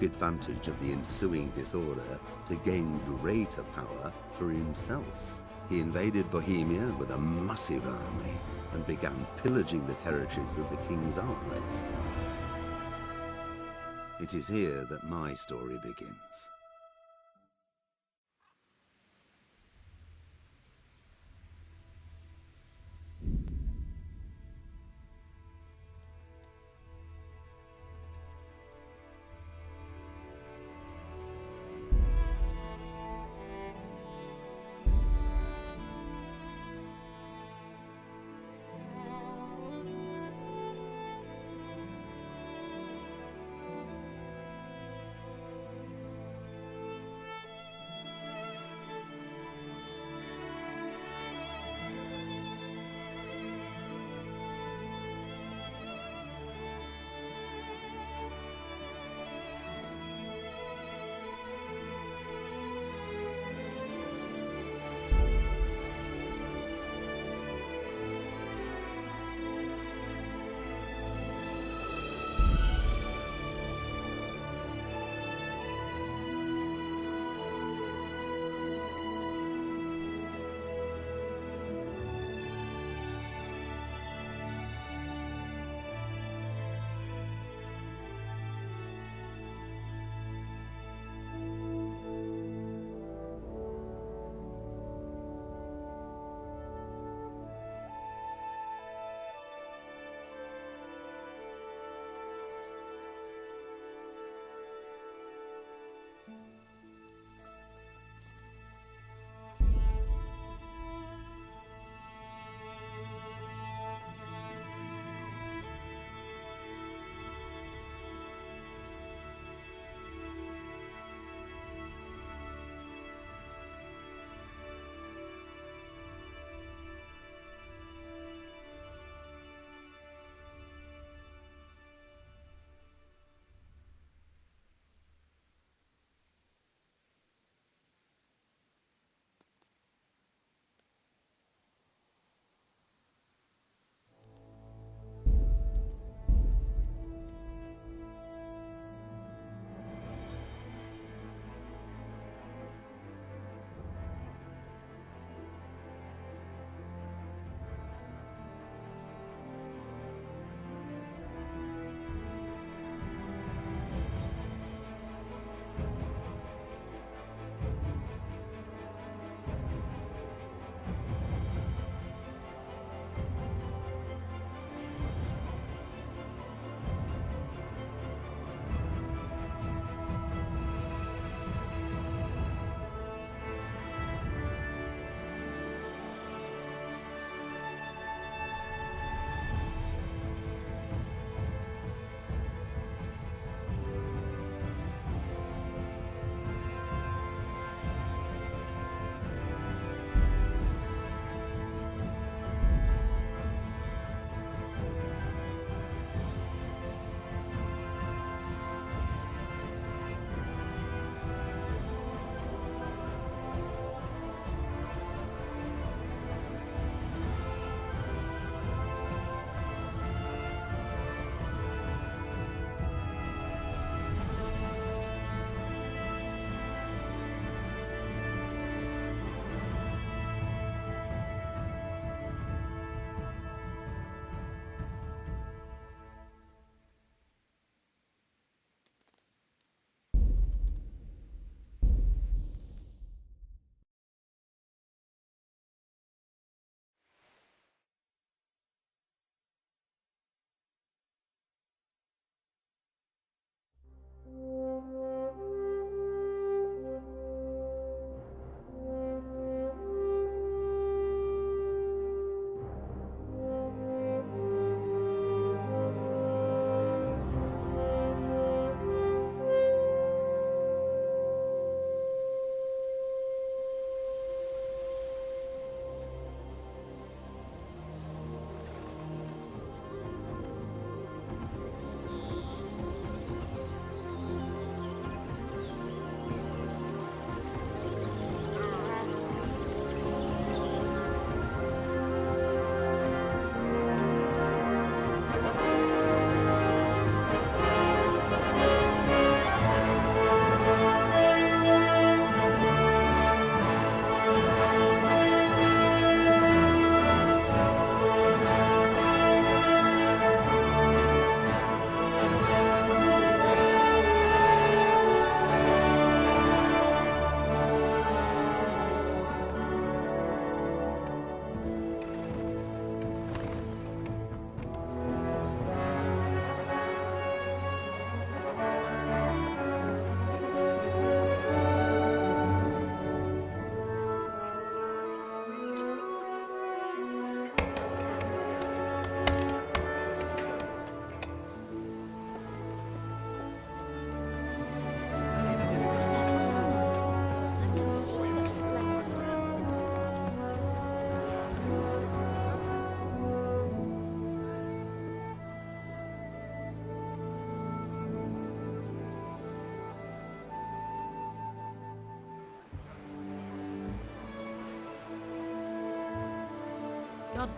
advantage of the ensuing disorder to gain greater power for himself. He invaded Bohemia with a massive army and began pillaging the territories of the king's allies. It is here that my story begins.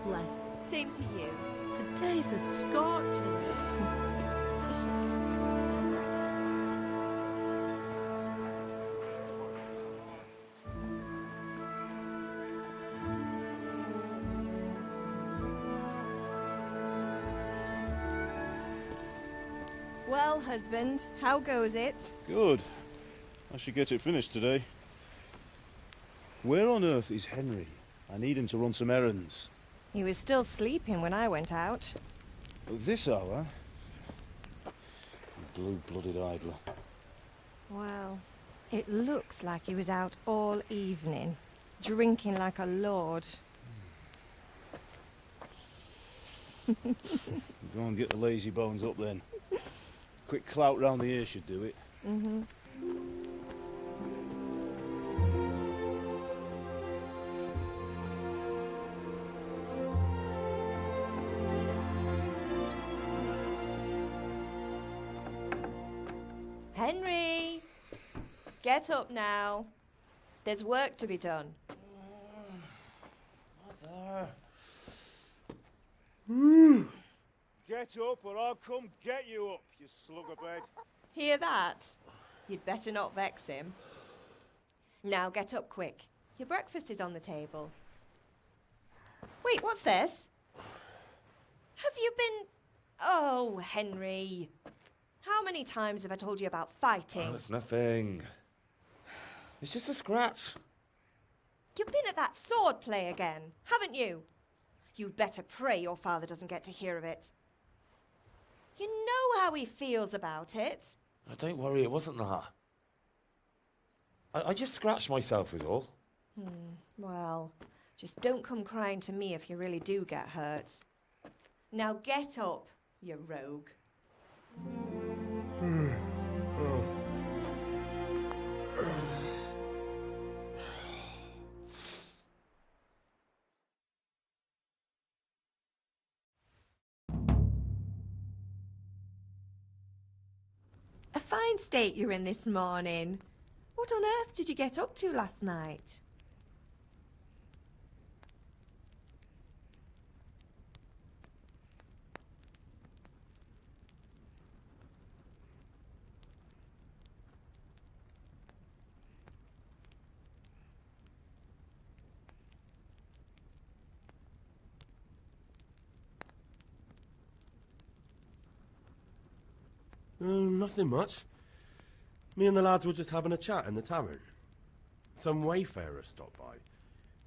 blessed. Same to you. Today's a scorcher. Well, husband, how goes it? Good. I should get it finished today. Where on earth is Henry? I need him to run some errands. He was still sleeping when I went out. At this hour? Blue-blooded idler. Well, it looks like he was out all evening, drinking like a lord. Go and get the lazy bones up then. Quick clout round the ear should do it. Mm-hmm. Henry! Get up now. There's work to be done. Mother. Get up or I'll come get you up, you slug of bed. Hear that? You'd better not vex him. Now get up quick. Your breakfast is on the table. Wait, what's this? Have you been... Oh, Henry. How many times have I told you about fighting? Oh, it's nothing. It's just a scratch. You've been at that sword play again, haven't you? You'd better pray your father doesn't get to hear of it. You know how he feels about it. Oh, don't worry, it wasn't that. I just scratched myself is all. Well, just don't come crying to me if you really do get hurt. Now get up, you rogue. A fine state you're in this morning. What on earth did you get up to last night? Nothing much. Me and the lads were just having a chat in the tavern. Some wayfarer stopped by.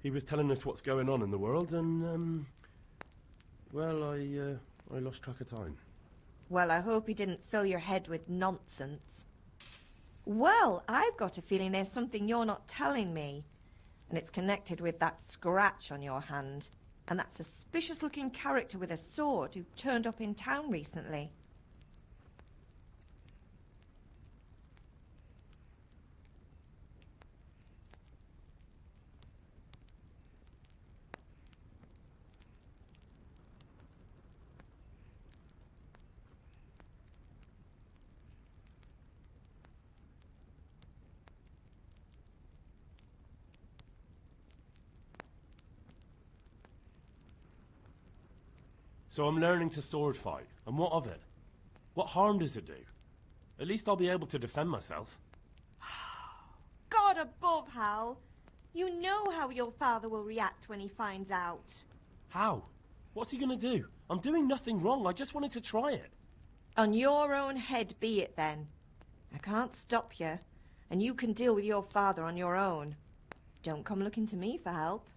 He was telling us what's going on in the world and, well, I lost track of time. Well, I hope he didn't fill your head with nonsense. Well, I've got a feeling there's something you're not telling me. And it's connected with that scratch on your hand. And that suspicious-looking character with a sword who turned up in town recently. So I'm learning to sword fight, and what of it? What harm does it do? At least I'll be able to defend myself. God above, Hal. You know how your father will react when he finds out. How? What's he gonna do? I'm doing nothing wrong, I just wanted to try it. On your own head be it then. I can't stop you, and you can deal with your father on your own. Don't come looking to me for help.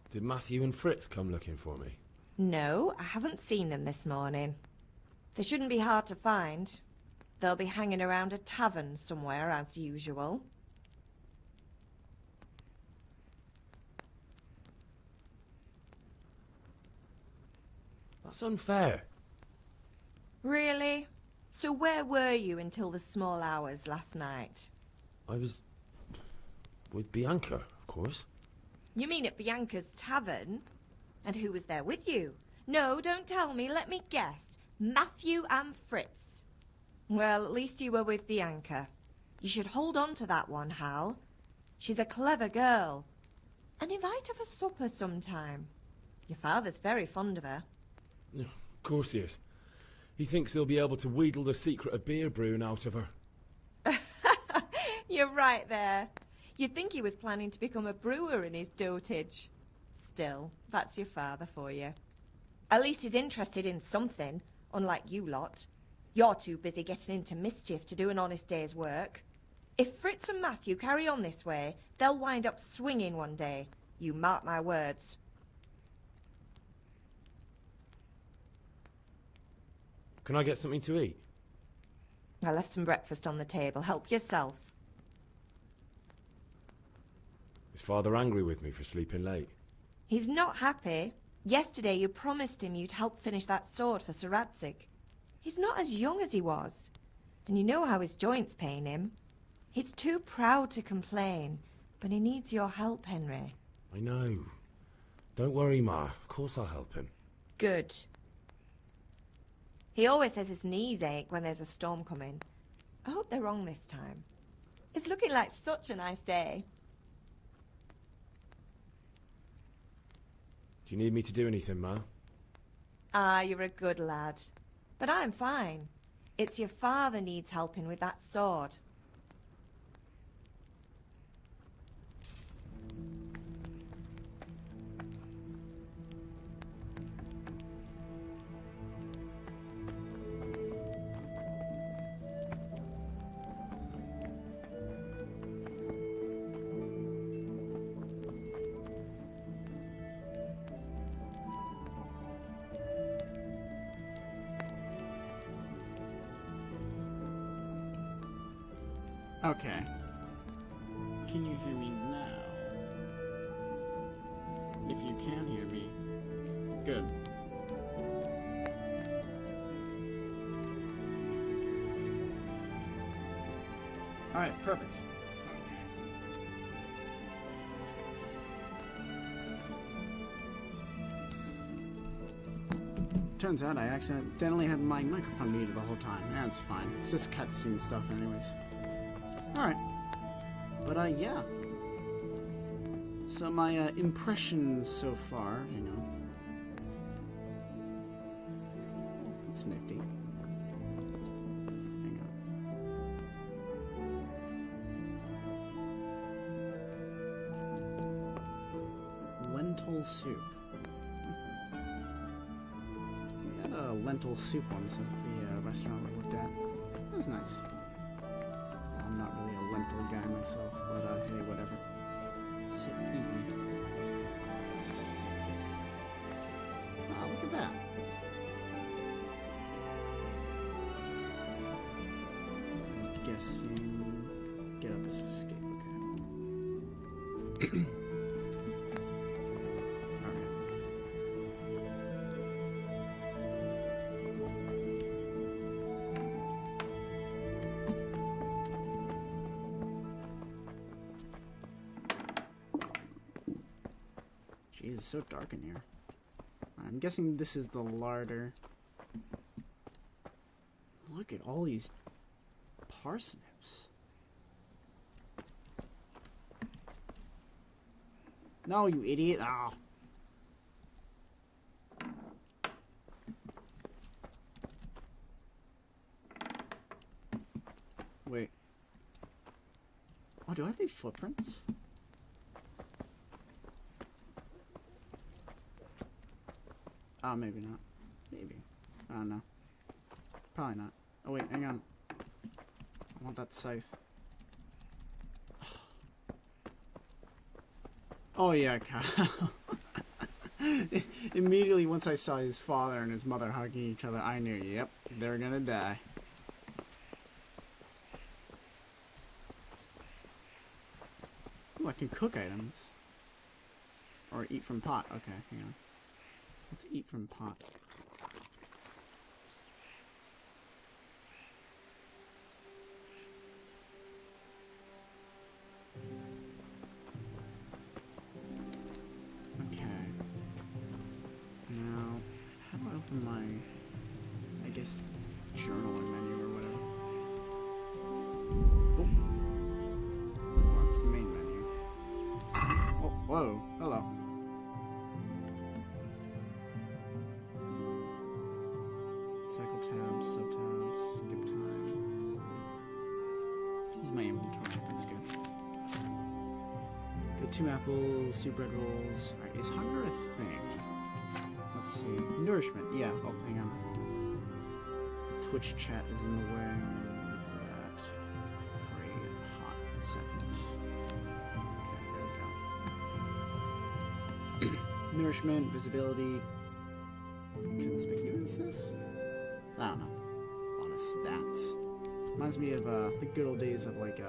Did Matthew and Fritz come looking for me? No, I haven't seen them this morning. They shouldn't be hard to find. They'll be hanging around a tavern somewhere as usual. That's unfair. Really? So where were you until the small hours last night? I was with Bianca, of course. You mean at Bianca's tavern? And who was there with you? No, don't tell me, let me guess. Matthew and Fritz. Well, at least you were with Bianca. You should hold on to that one, Hal. She's a clever girl. And invite her for supper sometime. Your father's very fond of her. Yeah, of course he is. He thinks he'll be able to wheedle the secret of beer brewing out of her. You're right there. You'd think he was planning to become a brewer in his dotage. Still, that's your father for you. At least he's interested in something, unlike you lot. You're too busy getting into mischief to do an honest day's work. If Fritz and Matthew carry on this way, they'll wind up swinging one day. You mark my words. Can I get something to eat? I left some breakfast on the table. Help yourself. Is Father angry with me for sleeping late? He's not happy. Yesterday you promised him you'd help finish that sword for Sir Radzig. He's not as young as he was. And you know how his joints pain him. He's too proud to complain, but he needs your help, Henry. I know. Don't worry, Ma. Of course I'll help him. Good. He always says his knees ache when there's a storm coming. I hope they're wrong this time. It's looking like such a nice day. Do you need me to do anything, Ma? Ah, you're a good lad. But I'm fine. It's your father needs helping with that sword. Okay. Can you hear me now? If you can hear me, good. Alright, perfect. Turns out I accidentally had my microphone muted the whole time. That's fine. It's just cutscene stuff anyways. Alright. But, yeah. So my impressions so far, you know. It's nifty. Hang on. Lentil soup. We had a lentil soup once at the restaurant we worked at. It was nice. I'm not really a lentil guy myself, but hey, whatever. Sit eating. Oh, look at that. I'm guessing get up is escape, okay. Alright. Jeez, it's so dark in here. I'm guessing this is the larder. Look at all these parsnips. No, you idiot. Ah. Wait. Oh, do I have any footprints? Oh, maybe not. Maybe. I don't know. Probably not. Oh, wait, hang on. I want that scythe. Oh, yeah, Kyle. Immediately, once I saw his father and his mother hugging each other, I knew, yep, they're gonna die. Ooh, I can cook items. Or eat from pot. Okay, hang on. Let's eat from pot. Okay. Now, how do I open my... I Whoa, hello. Cycle tab, sub-tab, skip time. Use my inventory, that's good. Got 2 apples, 2 bread rolls. Alright, is hunger a thing? Let's see. Nourishment, yeah. Oh, hang on. The Twitch chat is in the way. That for a hot second. Okay, there we go. Nourishment, visibility, conspicuousness? I don't know. A lot of stats. Reminds me of the good old days of like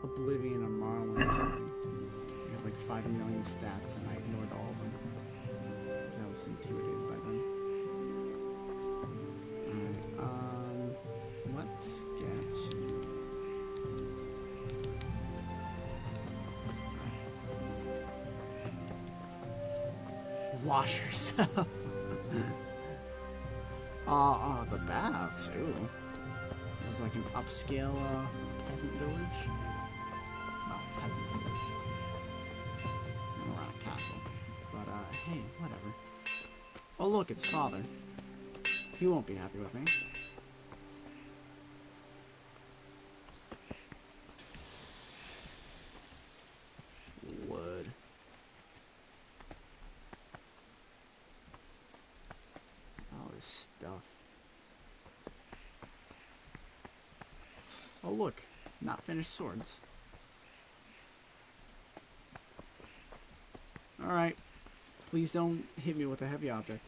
Oblivion or Morrowind or something. You have like 5 million stats and I ignored all of them. Because I was intimidated by them. Alright, let's get... Wash yourself. The baths. Ooh. This is like an upscale peasant village. Well, peasant village. Around a castle. But, hey, whatever. Oh, look, it's father. He won't be happy with me. Wood. All this stuff. Oh, look. Not finished swords. Alright. Please don't hit me with a heavy object.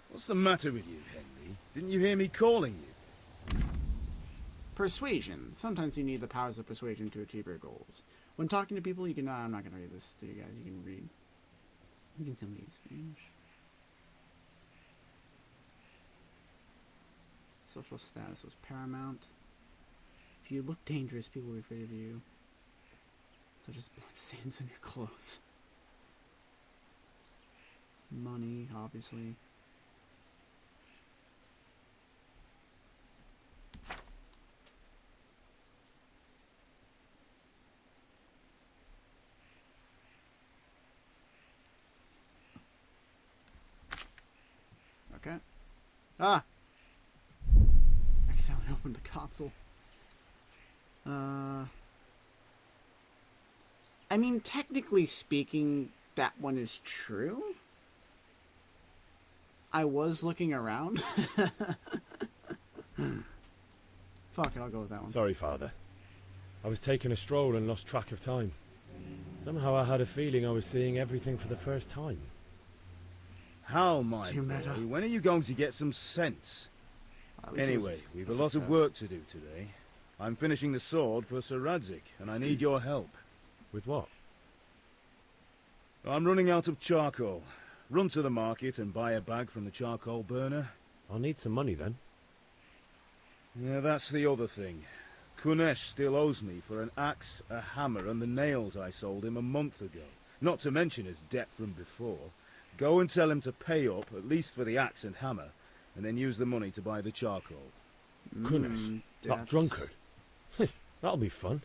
What's the matter with you, Henry? Didn't you hear me calling you? Persuasion. Sometimes you need the powers of persuasion to achieve your goals. When talking to people, you can... I'm not going to read this to you guys. You can read. You can tell me it's strange. Social status was paramount. If you look dangerous, people will be afraid of you. Such as bloodstains on your clothes. Money, obviously. Okay. Ah! Accidentally opened the console. I mean, technically speaking, that one is true. I was looking around. Fuck it, I'll go with that one. Sorry, Father. I was taking a stroll and lost track of time. Somehow I had a feeling I was seeing everything for the first time. How, my Too meta. boy? When are you going to get some sense? At least it was Anyway, we've a success. lot of work to do today. I'm finishing the sword for Sir Radzik, and I need your help. With what? I'm running out of charcoal. Run to the market and buy a bag from the charcoal burner. I'll need some money then. Yeah, that's the other thing. Kunesh still owes me for an axe, a hammer, and the nails I sold him a month ago. Not to mention his debt from before. Go and tell him to pay up, at least for the axe and hammer, and then use the money to buy the charcoal. Kunesh, that that's- drunkard. That'll be fun.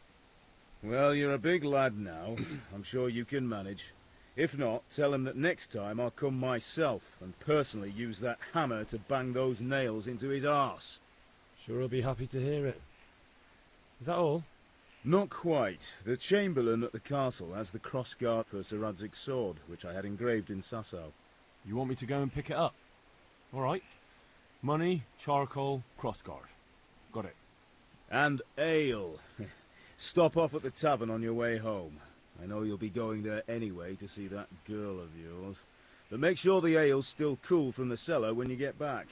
Well, you're a big lad now. I'm sure you can manage. If not, tell him that next time I'll come myself and personally use that hammer to bang those nails into his arse. Sure I'll be happy to hear it. Is that all? Not quite. The Chamberlain at the castle has the crossguard for Sir Radzik's sword, which I had engraved in Sasau. You want me to go and pick it up? All right. Money, charcoal, crossguard. Got it. And ale. Stop off at the tavern on your way home. I know you'll be going there anyway to see that girl of yours. But make sure the ale's still cool from the cellar when you get back.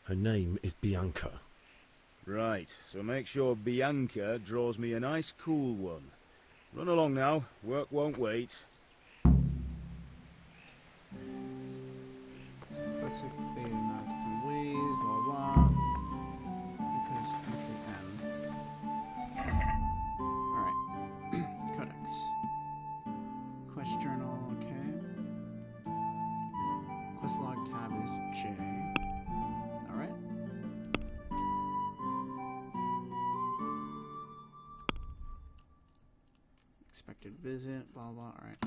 Her name is Bianca. Right, so make sure Bianca draws me a nice cool one. Run along now, work won't wait. Classic thing, different ways, blah blah. Because Alright. Codex. Quest journal, okay. Quest log tab is J. Alright. Unexpected visit, blah blah. Alright.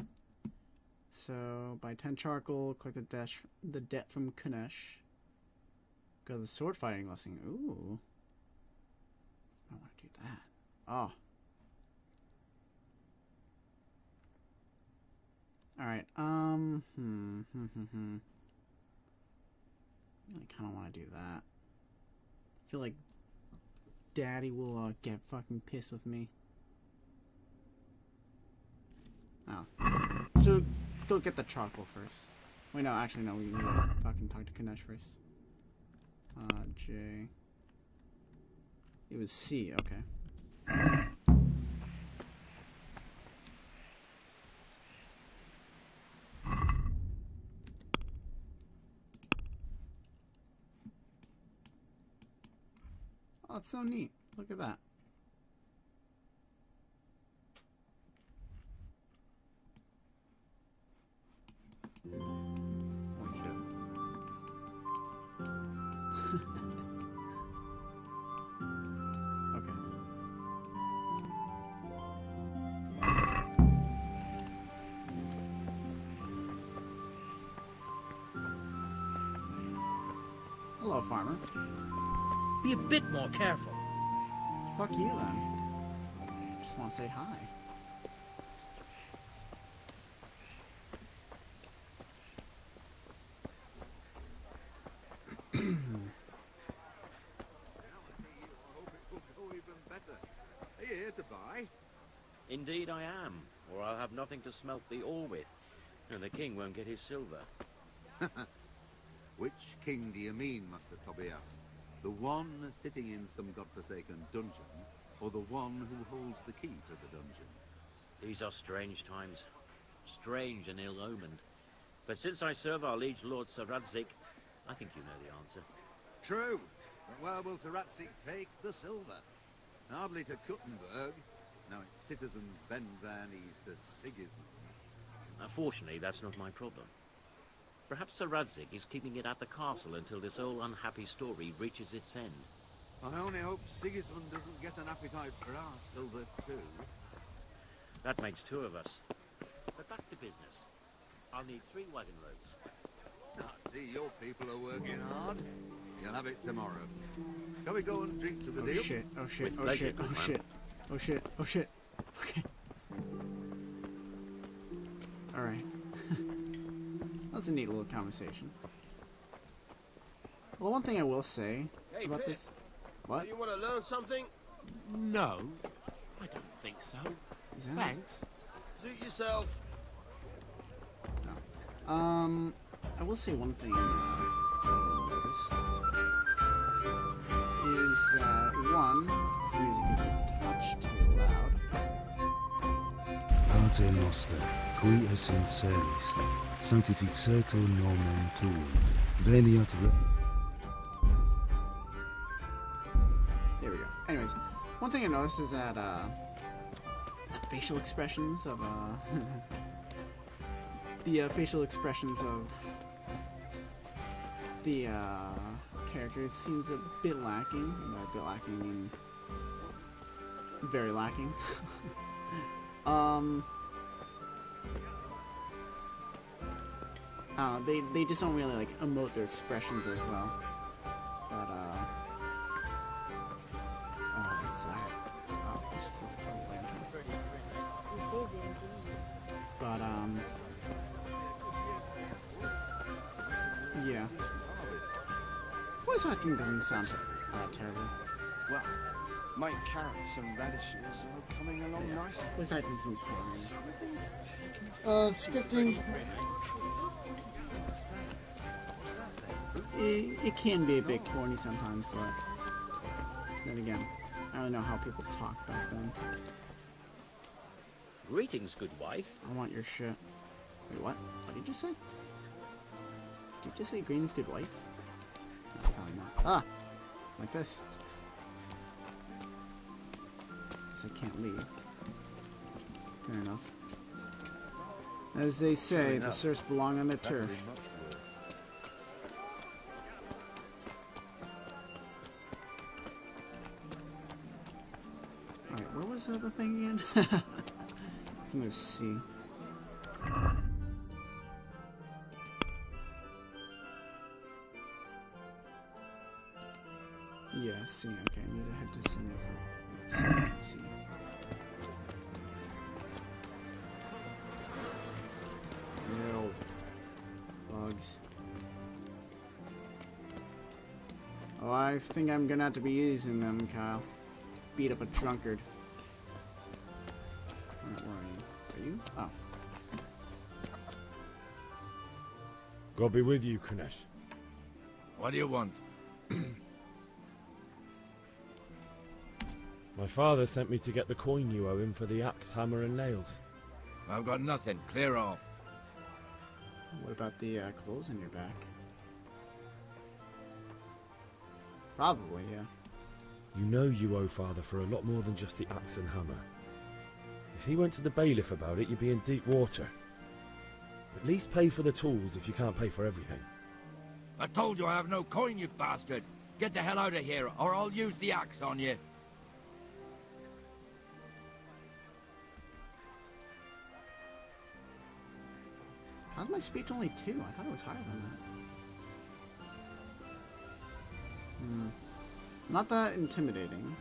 So, buy 10 charcoal, collect the debt from Kunesh. Go to the sword fighting lesson. Ooh. I want to do that. Oh. Alright, I really kind of want to do that. I feel like Daddy will get fucking pissed with me. Oh. So, let's go get the charcoal first. Wait, no, actually, no, we need to fucking talk to Kunesh first. J. It was C, okay. Oh, it's so neat. Look at that. Oh, shit. Okay. Hello, farmer. Be a bit more careful. Fuck you, then. Just want to say hi. Are you here to buy? Indeed I am, or I'll have nothing to smelt the ore with, and the king won't get his silver. Which king do you mean, Master Tobias? The one sitting in some godforsaken dungeon, or the one who holds the key to the dungeon? These are strange times, strange and ill-omened. But since I serve our liege lord Sir Radzik, I think you know the answer. True, but where will Sir Ratzik take the silver? Hardly to Kuttenberg. Now its citizens bend their knees to Sigismund. Fortunately, that's not my problem. Perhaps Sir Radzik is keeping it at the castle until this whole unhappy story reaches its end. I only hope Sigismund doesn't get an appetite for our silver too. That makes two of us. But back to business. I'll need 3 wagon loads. I see your people are working hard. You'll have it tomorrow. Shall we go and drink to the deal? Shit, oh shit, With oh pleasure, shit, good oh man. shit, oh shit, oh shit. Okay. Alright. That's a neat little conversation. Well, one thing I will say Hey, about Pip. this... What? You want to learn something? No, I don't think so. Is that- Thanks. Suit yourself. I will say one thing I noticed is that one, the music is a touch too loud. Pater noster, qui es in celis, sanctificetur nomen tuum, veniat There we go. Anyways, one thing I noticed is that the facial expressions of the facial expressions of the characters seems a bit lacking. By a bit lacking, I mean very lacking. They just don't really like emote their expressions as well. But oh, what's that? Oh, it's just a lantern. It is indeed. But yeah. Voice acting doesn't sound terrible. Well, my carrots and radishes are coming along nicely. Voice acting seems fine. Something's taking Scripting. It can be a bit corny sometimes, but then again, I don't know how people talk back then. Greetings, good wife. I want your shit. Wait, what? What did you say? Did you just say Green's good wife? No, probably not. Ah! My fist. Guess I can't leave. Fair enough. As they say, the serfs belong on their turf. Alright, where was the other thing again? think it was C. Yeah, C. Okay, I need to head to Singapore. C. No. Bugs. Oh, I think I'm gonna have to be using them, Kyle. Beat up a drunkard. Where are you? Are you? Oh. God be with you, Kunesh. What do you want? My father sent me to get the coin you owe him for the axe, hammer, and nails. I've got nothing. Clear off. What about the clothes on your back? Probably, yeah. You know you owe father for a lot more than just the axe and hammer. If he went to the bailiff about it, you'd be in deep water. At least pay for the tools if you can't pay for everything. I told you I have no coin, you bastard. Get the hell out of here, or I'll use the axe on you. How's my speech only 2? I thought it was higher than that. Not that intimidating.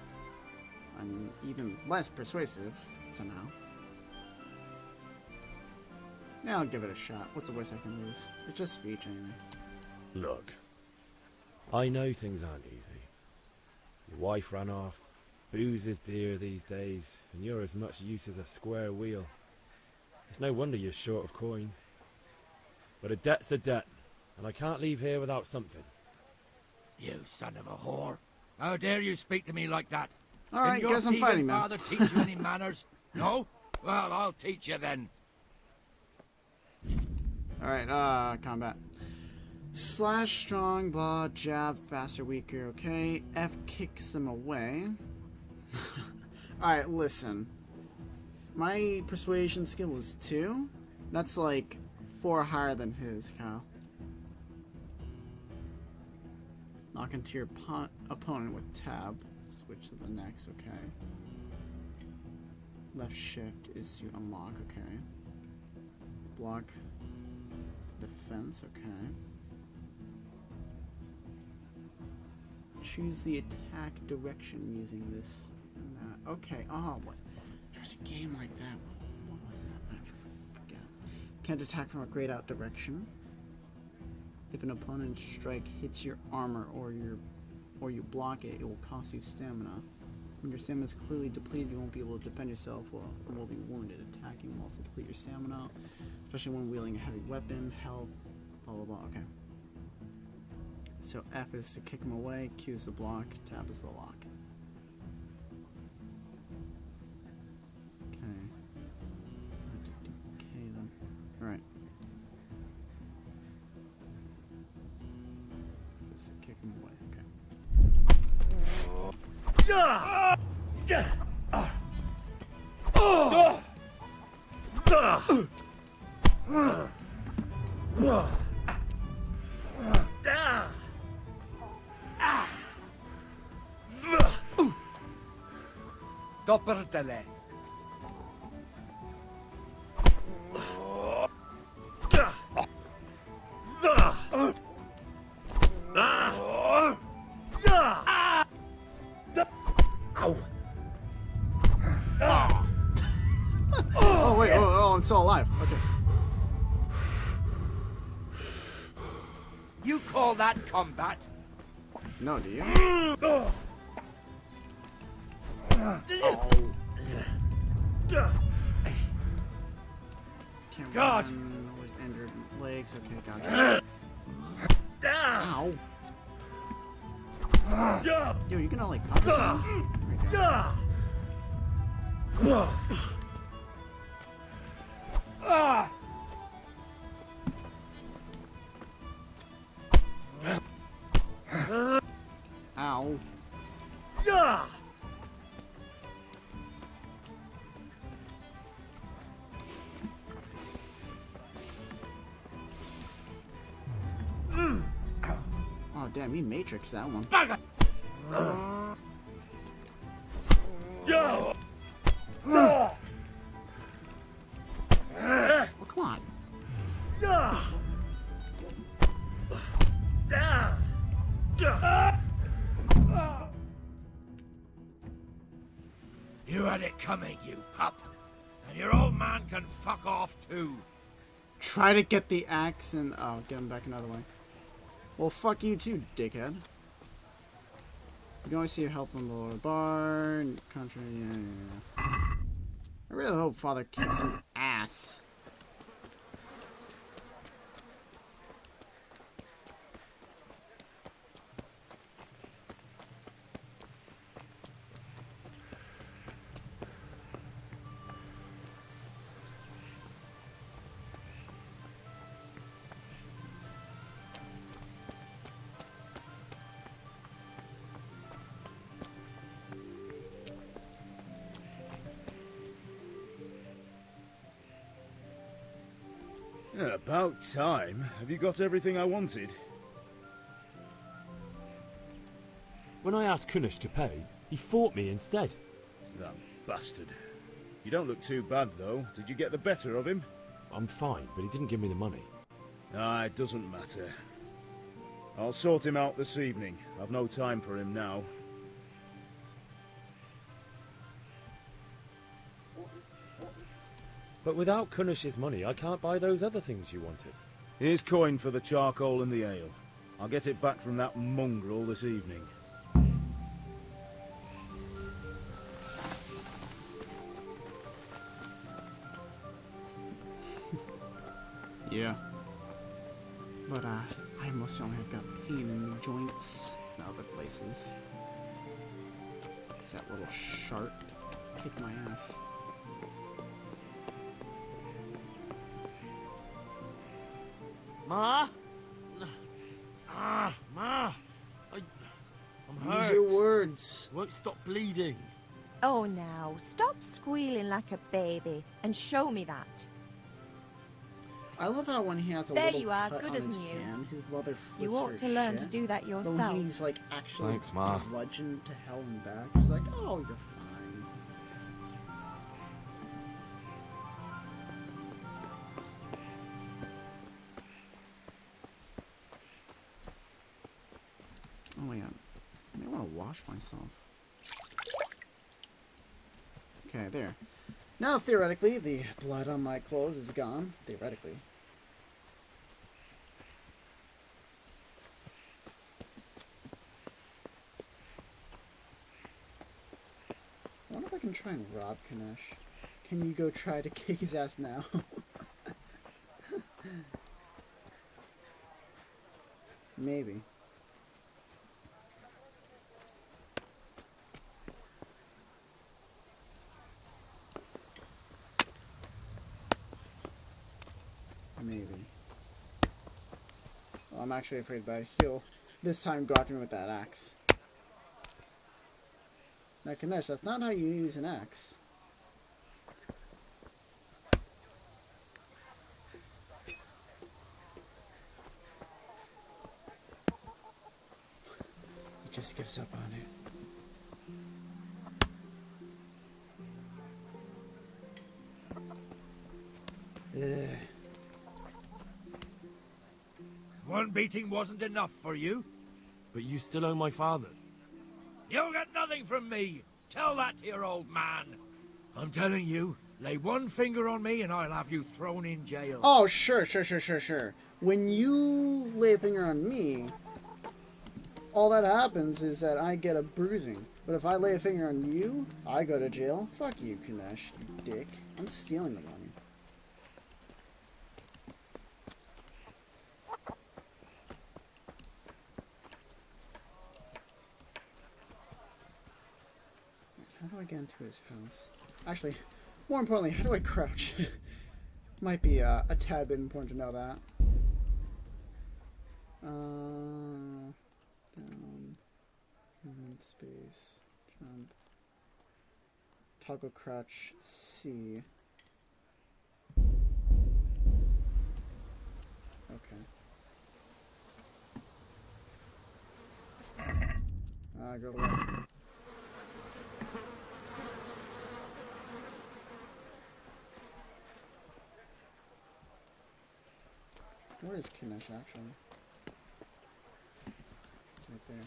I'm even less persuasive, somehow. Yeah, I'll give it a shot. What's the worst I can lose? It's just speech, anyway. Look, I know things aren't easy. Your wife ran off, booze is dear these days, and you're as much use as a square wheel. It's no wonder you're short of coin. But a debt's a debt, and I can't leave here without something. You son of a whore. How dare you speak to me like that? Alright, Didn't your guess I'm thieving fighting then. father teach you any manners? No? Well, I'll teach you then. Alright, combat. Slash, strong, blah, jab, faster, weaker, okay. F kicks them away. Alright, listen. My persuasion skill was 2. That's like 4 higher than his, Kyle. Knock into your opponent with tab. Switch to the next, okay. Left shift is to unlock, okay. Block. Defense, okay. Choose the attack direction using this and that. Okay, oh, what? There's a game like that. What was that? I forget. Can't attack from a grayed out direction. If an opponent's strike hits your armor or you block it, it will cost you stamina. When your stamina is clearly depleted, you won't be able to defend yourself while being wounded. Attacking will also deplete your stamina, especially when wielding a heavy weapon, health, blah blah blah. Okay. So F is to kick him away, Q is the block, tab is the lock. Okay. Okay then. Alright. F is to kick him away, okay. Doppeltele. Oh wait, oh, I'm still alive. Okay. You call that combat? No, do you? Can't God. run, always injured legs. Okay, gotcha. Ow. Yo, you gonna like pop or something? There we go. Ow. Oh damn, he matrixed that one. coming, you pup. And your old man can fuck off too. Try to get the axe and... Oh, get him back another way. Well, fuck you too, dickhead. You can always see your help on the lower bar. And country, yeah. I really hope Father kicks his ass. Yeah, about time. Have you got everything I wanted? When I asked Kunish to pay, he fought me instead. That bastard. You don't look too bad, though. Did you get the better of him? I'm fine, but he didn't give me the money. Ah, it doesn't matter. I'll sort him out this evening. I've no time for him now. But without Kunish's money, I can't buy those other things you wanted. Here's coin for the charcoal and the ale. I'll get it back from that mongrel this evening. Yeah. But, I must only have got pain in the joints in other places. That little shark kicked my ass. Ma? Ma! I'm hurt. Use your words. Won't stop bleeding. Oh, now, stop squealing like a baby and show me that. I love how when he has a There little you are, cut good on as his new. hand, his mother flips You ought her to learn to shit. do that But yourself. when he's like actually Thanks, Ma. bludgeoned to hell and back, he's like, oh, you're fine. Oh my god. I may want to wash myself. Okay, there. Now, theoretically, the blood on my clothes is gone. Theoretically. I wonder if I can try and rob Kanesh. Can you go try to kick his ass now? Maybe. Maybe. Well, I'm actually afraid, but he'll this time go after me with that axe. Now, Kanesh, that's not how you use an axe. He just gives up on it. Ugh. One beating wasn't enough for you? But you still owe my father. You'll get nothing from me. Tell that to your old man. I'm telling you, lay one finger on me and I'll have you thrown in jail. Oh, sure. When you lay a finger on me, all that happens is that I get a bruising. But if I lay a finger on you, I go to jail. Fuck you, Kanesh, you dick. I'm stealing the money. How do I get into his house? Actually, more importantly, how do I crouch? Might be a tad bit important to know that. Down, movement space, jump, toggle crouch, C. Okay. Go away. Where is Kanesh actually? Right there.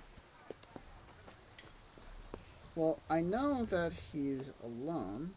Well, I know that he's alone.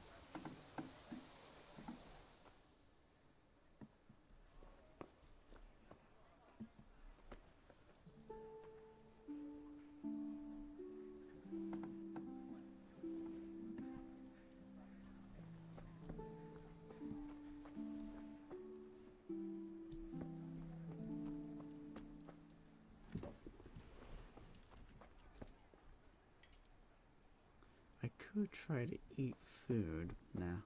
I could try to eat food. Nah.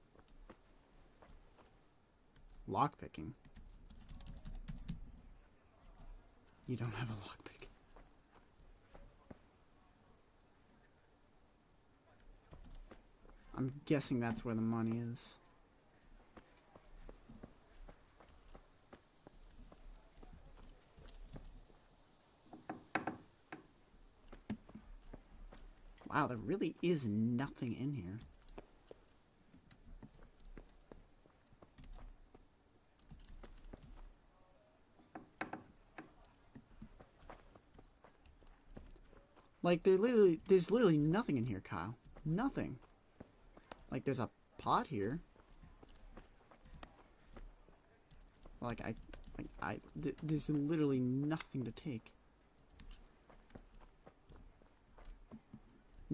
Lockpicking. You don't have a lockpick. I'm guessing that's where the money is. Wow, there really is nothing in here. Like, there's literally nothing in here, Kyle. Nothing. Like, there's a pot here. Like, there's literally nothing to take.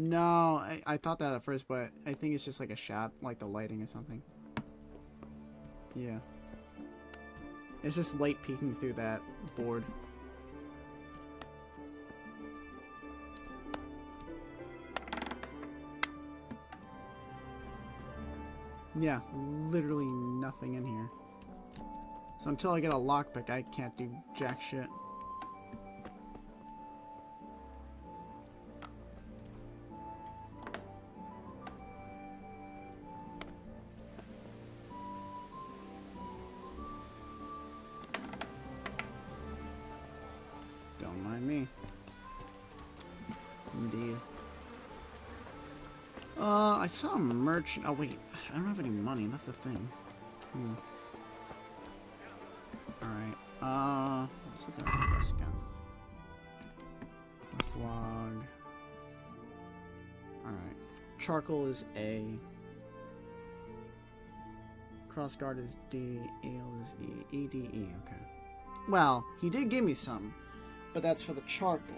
No, I thought that at first, but I think it's just like a shot, like the lighting or something. Yeah. It's just light peeking through that board. Yeah, literally nothing in here. So until I get a lockpick, I can't do jack shit. Don't mind me. Indeed. I saw a merchant. Oh wait, I don't have any money. That's the thing. Alright, let's look at this again. Let's log. Alright. Charcoal is A. Crossguard is D. Ale is E. E, D, E. Okay. Well, he did give me some, but that's for the charcoal.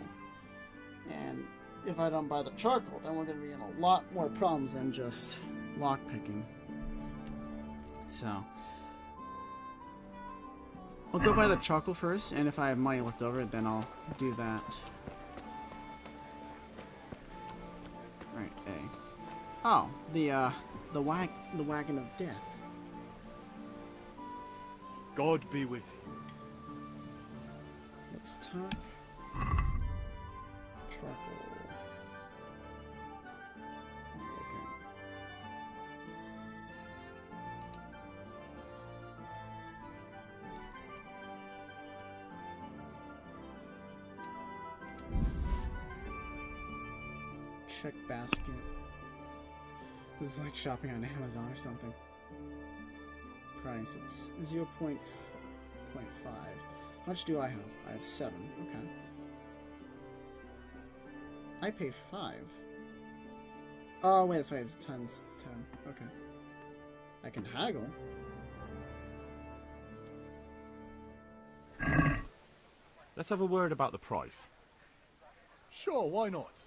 And if I don't buy the charcoal, then we're going to be in a lot more problems than just lockpicking. So, I'll go buy the charcoal first, and if I have money left over, then I'll do that. Alright, A. Oh, the wagon of death. God be with you. Let's talk. Charcoal. Okay. Check basket. This is like shopping on Amazon or something. Price, it's 0.5. How much do I have? I have 7. Okay. I pay 5. Oh, wait, that's right. It's times 10. Okay. I can haggle. Let's have a word about the price. Sure, why not?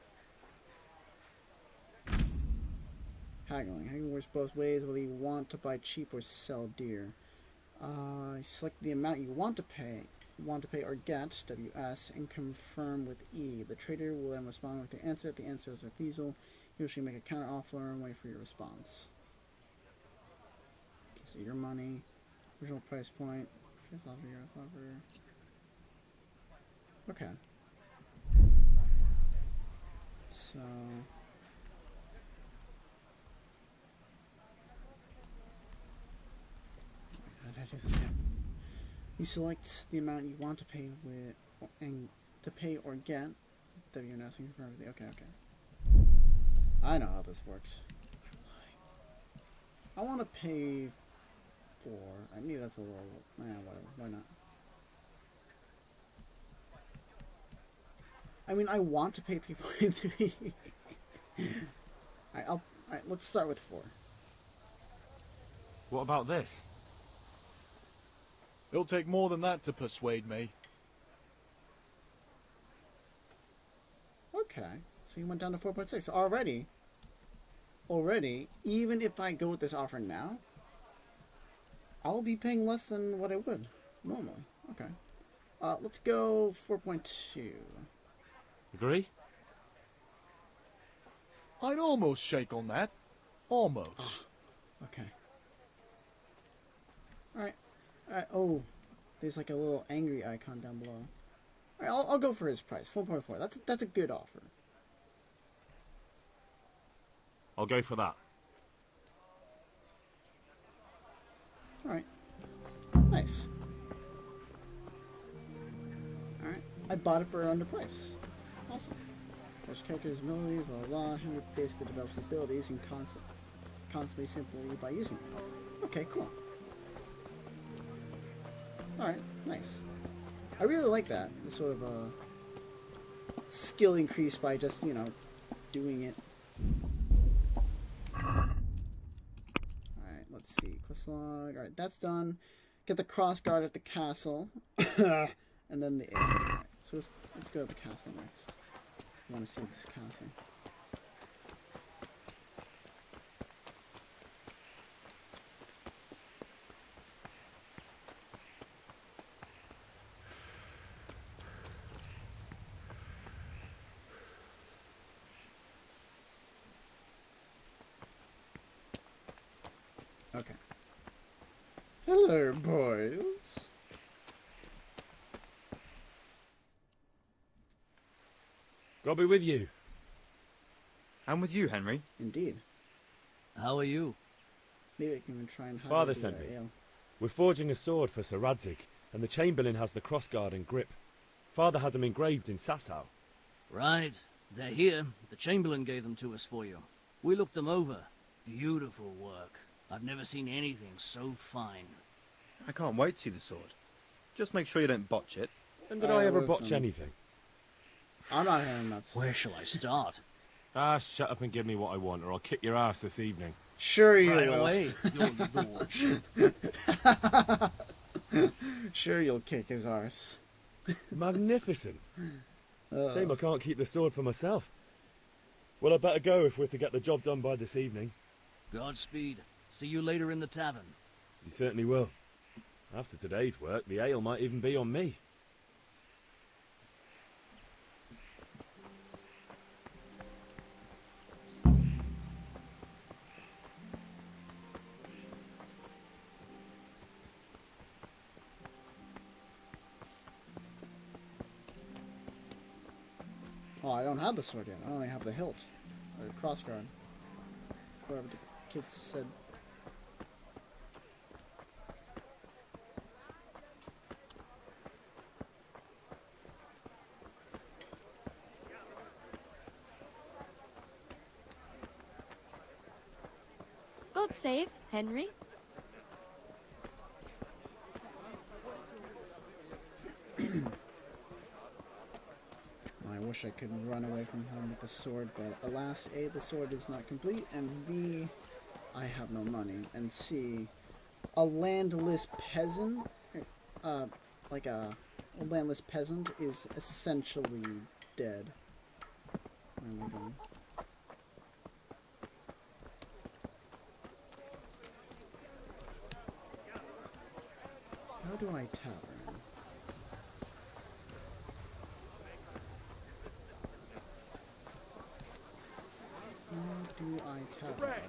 Haggling. Haggling works both ways, whether you want to buy cheap or sell dear. Select the amount you want to pay or get, WS, and confirm with E. The trader will then respond with the answer. If the answer is refusal, you should make a counter offer and wait for your response. Okay, so your money, original price point, price offer, your offer. Okay. So how did I do this again? You select the amount you want to pay with, and to pay or get. WNS and confirm everything. Okay, okay. I know how this works. I want to pay for. I knew that's a little. Whatever. Why not? I mean, I want to pay 3.3. Alright, let's start with 4. What about this? It'll take more than that to persuade me. Okay, so you went down to 4.6 already. Already, even if I go with this offer now, I'll be paying less than what I would normally. Okay. Let's go 4.2. Agree? I'd almost shake on that. Almost. Okay. Alright. Oh, there's like a little angry icon down below. Alright, I'll go for his price. 4.4. That's a good offer. I'll go for that. Alright. Nice. Alright. I bought it for under price. Awesome. Fresh characters, abilities, blah blah blah. Henry basically develops abilities and constantly simply by using it. Okay, cool. Alright, nice. I really like that. The sort of skill increase by just, you know, doing it. Alright, let's see. Quest log. Alright, that's done. Get the cross guard at the castle. And then the air. Alright, so let's go to the castle next. I want to see this castle. Okay. Hello, boys. God be with you. And with you, Henry. Indeed. How are you? Maybe I can even try and hide Father it sent with me. that ale. We're forging a sword for Sir Radzig, and the Chamberlain has the crossguard and grip. Father had them engraved in Sasau. Right. They're here. The Chamberlain gave them to us for you. We looked them over. Beautiful work. I've never seen anything so fine. I can't wait to see the sword. Just make sure you don't botch it. And did I ever botch anything? I'm not having that stuff. Where shall I start? Ah, shut up and give me what I want, or I'll kick your ass this evening. Sure you Right will. away, your lordship. Sure you'll kick his arse. Magnificent. Shame I can't keep the sword for myself. Well, I better go if we're to get the job done by this evening. Godspeed. See you later in the tavern. You certainly will. After today's work, the ale might even be on me. Oh, I don't have the sword yet. I only have the hilt. Or the crossguard. Whatever the kids said. God save Henry. I wish I could run away from home with the sword, but alas, A, the sword is not complete, and B, I have no money, and C, a landless peasant, like a landless peasant is essentially dead. Where am I going? How do I tavern? How do I tavern?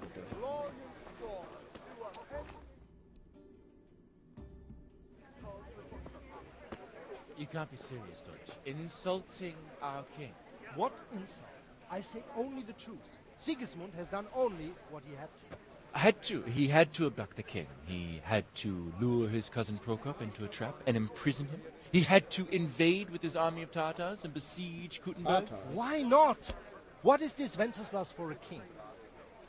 You can't be serious, Deutsch. Insulting our king. What insult? I say only the truth. Sigismund has done only what he had to. Had to. He had to abduct the king. He had to lure his cousin Prokop into a trap and imprison him. He had to invade with his army of Tatars and besiege Kuttenberg. Why not? What is this Wenceslas for a king?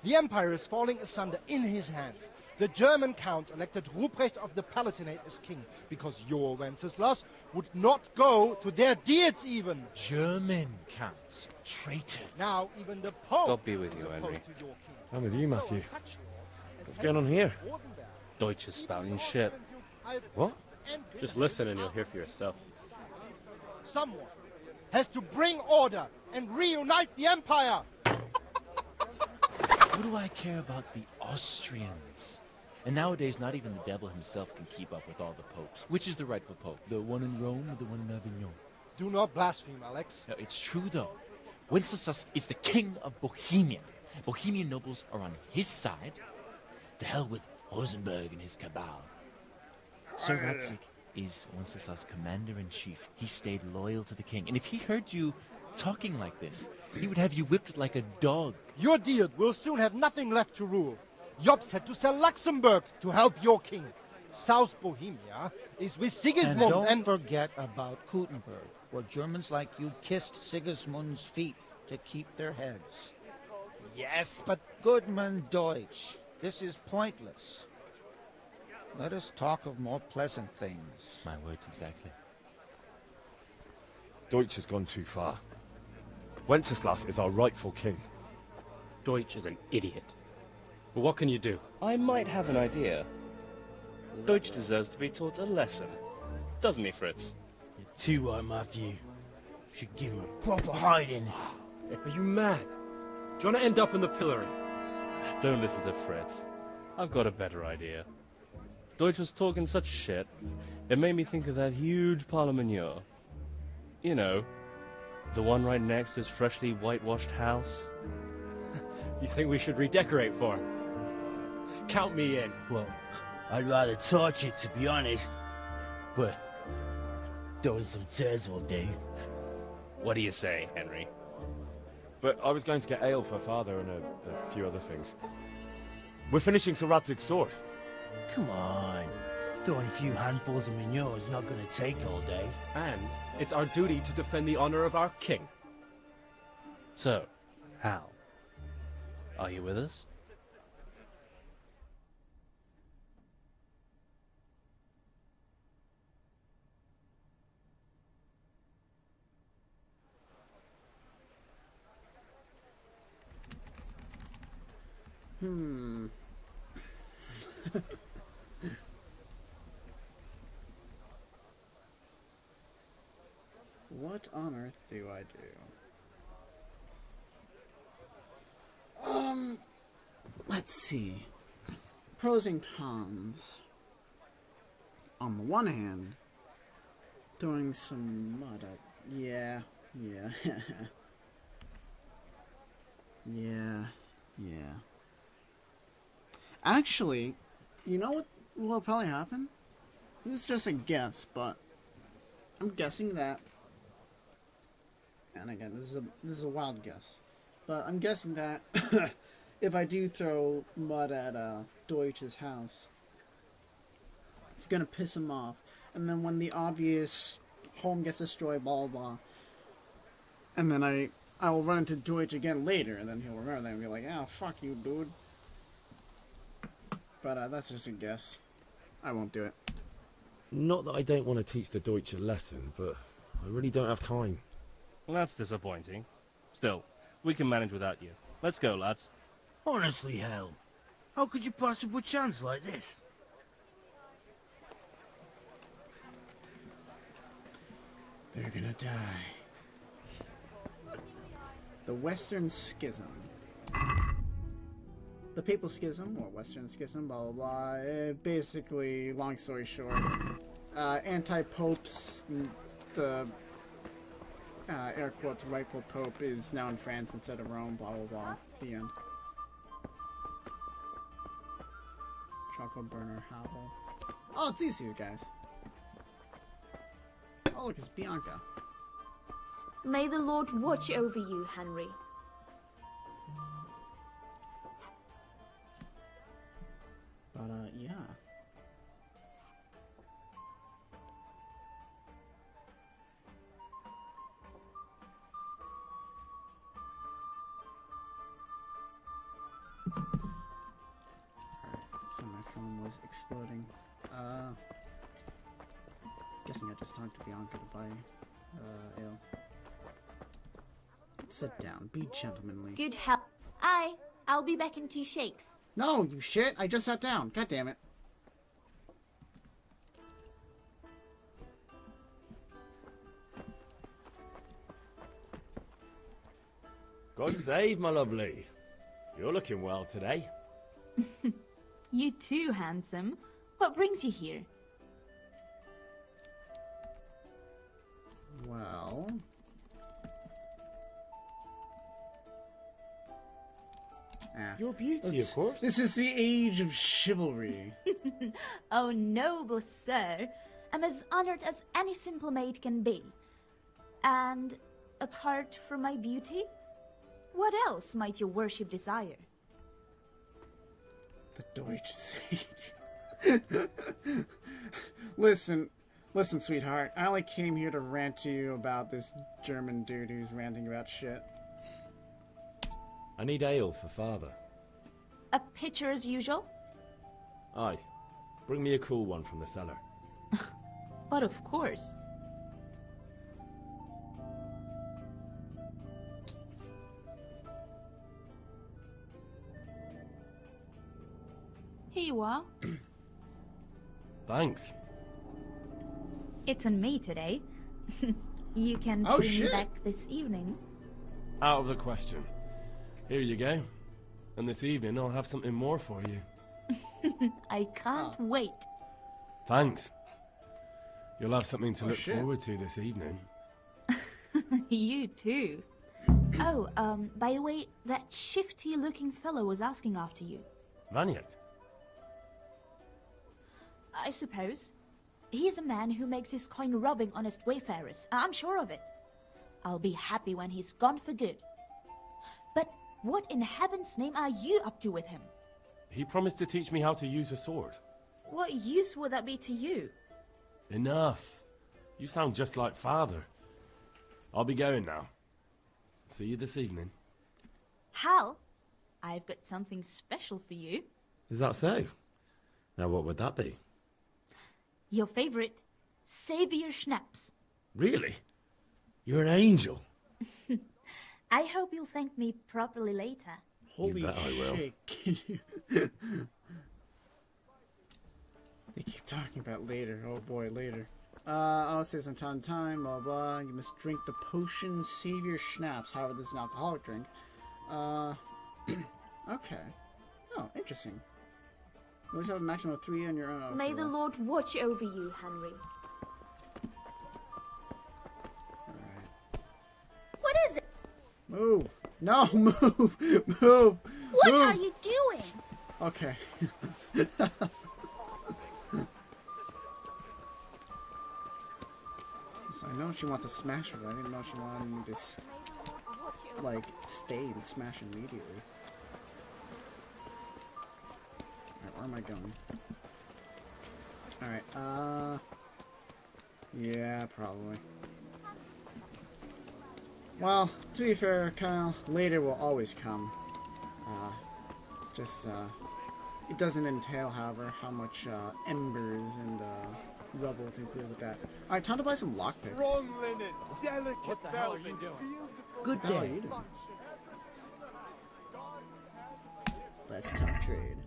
The empire is falling asunder in his hands. The German counts elected Ruprecht of the Palatinate as king because your Wenceslas would not go to their deeds even. German counts. Traitors. Now even the Pope God be with you, is Henry. opposed to your king. I'm with you, Matthew. So, such lords as What's going on here? Rosenberg, Deutsch is spouting shit. What? Just listen and you'll hear for yourself. Someone has to bring order and reunite the empire. What do I care about the Austrians? And nowadays, not even the devil himself can keep up with all the popes. Which is the rightful pope? The one in Rome or the one in Avignon? Do not blaspheme, Alex. No, it's true, though. Wenceslas is the king of Bohemia. Bohemian nobles are on his side. To hell with Rosenberg and his cabal. Sir Radzik is Wenceslas' commander-in-chief. He stayed loyal to the king. And if he heard you talking like this, he would have you whipped like a dog. Your deal will soon have nothing left to rule. Jobst had to sell Luxembourg to help your king. South Bohemia is with Sigismund and don't forget about Kuttenberg, where Germans like you kissed Sigismund's feet to keep their heads. Yes, but... Goodman Deutsch, this is pointless. Let us talk of more pleasant things. My words exactly. Deutsch has gone too far. Wenceslas is our rightful king. Deutsch is an idiot. But what can you do? I might have an idea. Deutsch deserves to be taught a lesson. Doesn't he, Fritz? You're too right, Matthew. Should give him a proper hiding. Are you mad? Do you want to end up in the pillory? Don't listen to Fritz. I've got a better idea. Deutsch was talking such shit, it made me think of that huge pile of manure. You know, the one right next to his freshly whitewashed house. You think we should redecorate for him? Count me in. Well, I'd rather torch it, to be honest. But throwing some turds will do. What do you say, Henry? But I was going to get ale for father and a few other things. We're finishing Sir Radzig's sword. Come on. Throwing a few handfuls of manure is not going to take all day. And it's our duty to defend the honor of our king. So, Hal, are you with us? What on earth do I do? Let's see. Pros and cons. On the one hand, throwing some mud at... Yeah. Yeah. Actually, you know what will probably happen? This is just a guess, but I'm guessing that... And again, this is a wild guess. But I'm guessing that if I do throw mud at Deutsch's house, it's gonna piss him off. And then when the obvious home gets destroyed, blah blah blah, and then I will run into Deutsch again later, and then he'll remember that and be like, "Oh, fuck you, dude." But that's just a guess. I won't do it. Not that I don't want to teach the Deutsch a lesson, but I really don't have time. Well, that's disappointing. Still, we can manage without you. Let's go, lads. Honestly, Hal, how could you possibly chance like this? They're gonna die. The Western Schism. The Papal Schism, or Western Schism, blah blah blah. Basically, long story short, anti-popes, the air quotes rightful pope is now in France instead of Rome, blah blah blah. The end. Chocolate burner howl. Oh, it's easier, guys. Oh, look, it's Bianca. May the Lord watch over you, Henry. But, yeah. Alright, so my was exploding. Guessing I just talked to Bianca to buy ale. Sit down. Be gentlemanly. Good help. I'll be back in 2 shakes. No, you shit! I just sat down. God damn it. God save, my lovely. You're looking well today. You too, handsome. What brings you here? Well... Your beauty, of course. This is the age of chivalry. Oh, noble sir. I'm as honored as any simple maid can be. And apart from my beauty, what else might your worship desire? The Deutsch Sage. Listen, sweetheart. I only came here to rant to you about this German dude who's ranting about shit. I need ale for father. A pitcher as usual? Aye. Bring me a cool one from the cellar. But of course. Here you are. Thanks. It's on me today. You can Oh, pay me shit. back this evening. Out of the question. Here you go. And this evening I'll have something more for you. I can't wait. Thanks. You'll have something to look shit. forward to this evening. You too. Oh, by the way, that shifty-looking fellow was asking after you. Vaniak. I suppose. He's a man who makes his coin robbing honest wayfarers. I'm sure of it. I'll be happy when he's gone for good. But what in heaven's name are you up to with him? He promised to teach me how to use a sword. What use would that be to you? Enough. You sound just like father. I'll be going now. See you this evening. Hal, I've got something special for you. Is that so? Now what would that be? Your favorite, Savior Schnapps. Really? You're an angel. I hope you'll thank me properly later. Holy bet I will. shit. Can you... They keep talking about later. Oh boy, later. I'll say some time to time, blah blah. You must drink the potion Savior Schnapps. However, this is an alcoholic drink. Okay. Oh, interesting. You always have a maximum of 3 on your own. Okay, May the well. Lord watch over you, Henry. What is it? Move! No, move! Move! What move. are you doing? Okay. So I know she wants to smash her, but I didn't know she wanted me to, like, stay and smash immediately. Alright, where am I going? Alright, yeah, probably. Well, to be fair, Kyle, later will always come. It doesn't entail, however, how much, embers and, rubble is included with that. Alright, time to buy some lockpicks. Strong linen, delicate velvet, beautiful. Good day. How are you doing? Let's talk trade.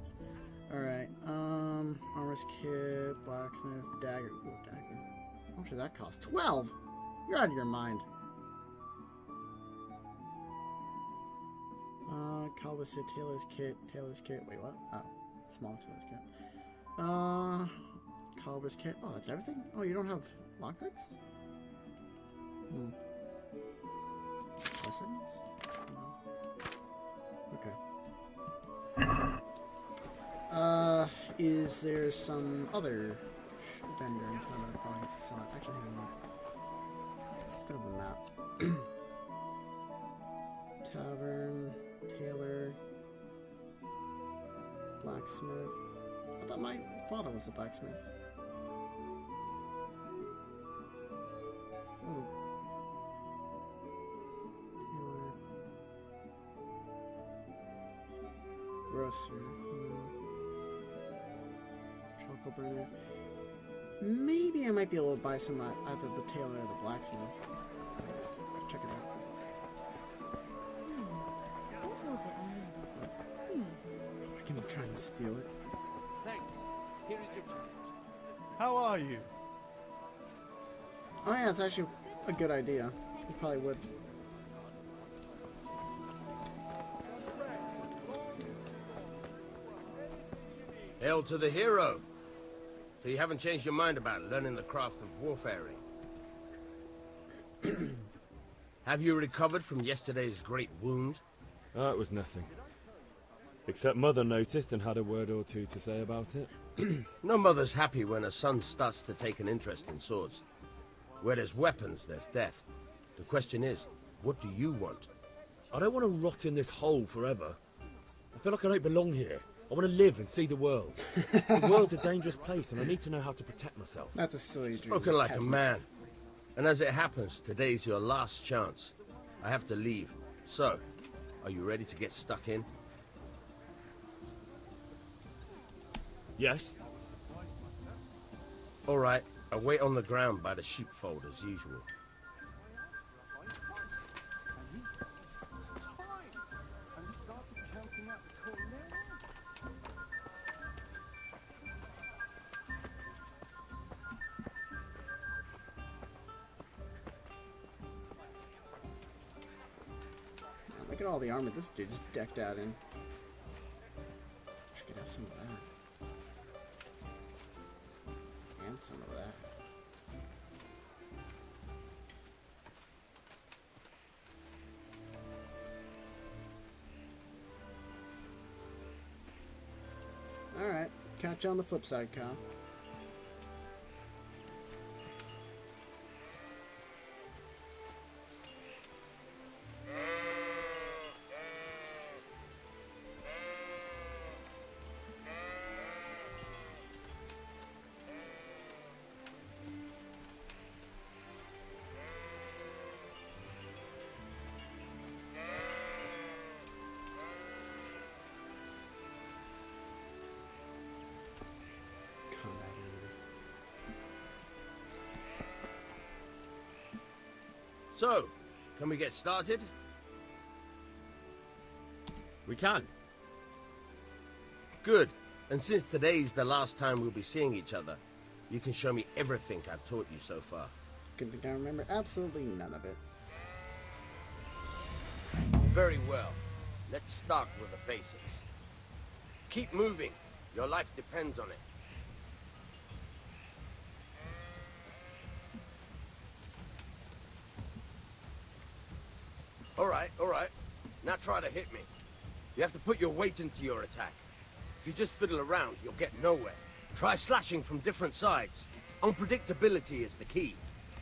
Alright, armor's kit, blacksmith, dagger. Ooh, dagger. How much does that cost? 12! You're out of your mind. Calvus kit, tailor's kit. Wait, what? Oh, small tailor's kit. Calver's kit. Oh, that's everything? Oh, you don't have lockpicks? Blessings? Okay. Is there some other vendor in town that I probably have to sell? Actually, hang on. Go to the map. Tavern, tailor, blacksmith. I thought my father was a blacksmith. Oh. Tailor. Grocer. No. charcoal burner. Maybe I might be able to buy some at either the tailor or the blacksmith. Check it out. What was it I I can try and steal it. Thanks. Here is your change. How are you? Oh yeah, it's actually a good idea. You probably would. Hail to the hero! So you haven't changed your mind about learning the craft of warfaring? Have you recovered from yesterday's great wound? It was nothing. Except Mother noticed and had a word or two to say about it. No mother's happy when a son starts to take an interest in swords. Where there's weapons, there's death. The question is, what do you want? I don't want to rot in this hole forever. I feel like I don't belong here. I want to live and see the world. The world's a dangerous place and I need to know how to protect myself. That's a silly dream. Spoken like a man. And as it happens, today's your last chance. I have to leave. So, are you ready to get stuck in? Yes. All right, I'll wait on the ground by the sheepfold as usual. Look at all the armor this dude's decked out in. Wish I could have some of that. And some of that. Alright, catch you on the flip side, Kyle. So, can we get started? We can. Good. And since today's the last time we'll be seeing each other, you can show me everything I've taught you so far. Good thing I remember absolutely none of it. Very well. Let's start with the basics. Keep moving. Your life depends on it. All right. Now try to hit me. You have to put your weight into your attack. If you just fiddle around, you'll get nowhere. Try slashing from different sides. Unpredictability is the key.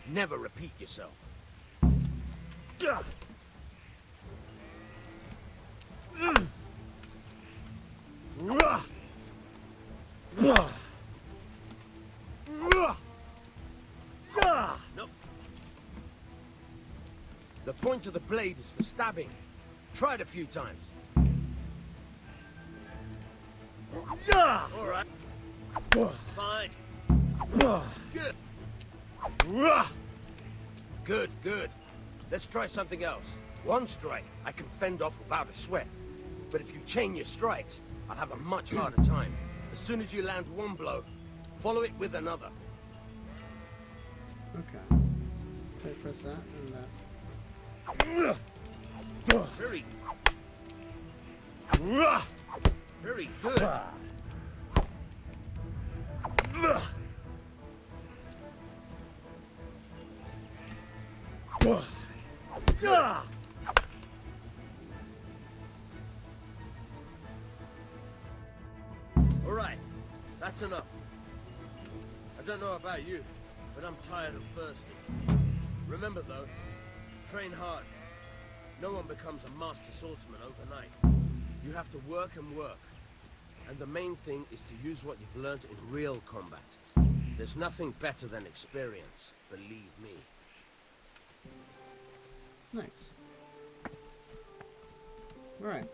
Never repeat yourself. Nope. The point of the blade is for stabbing. Try it a few times. All right. Fine. Good. Good. Let's try something else. One strike, I can fend off without a sweat. But if you chain your strikes, I'll have a much harder time. As soon as you land one blow, follow it with another. Okay. Okay, press that and that. Very good. All right, that's enough. I don't know about you, but I'm tired and thirsty. Remember though, train hard. No one becomes a master swordsman overnight. You have to work and work. And the main thing is to use what you've learned in real combat. There's nothing better than experience, believe me. Nice. Alright.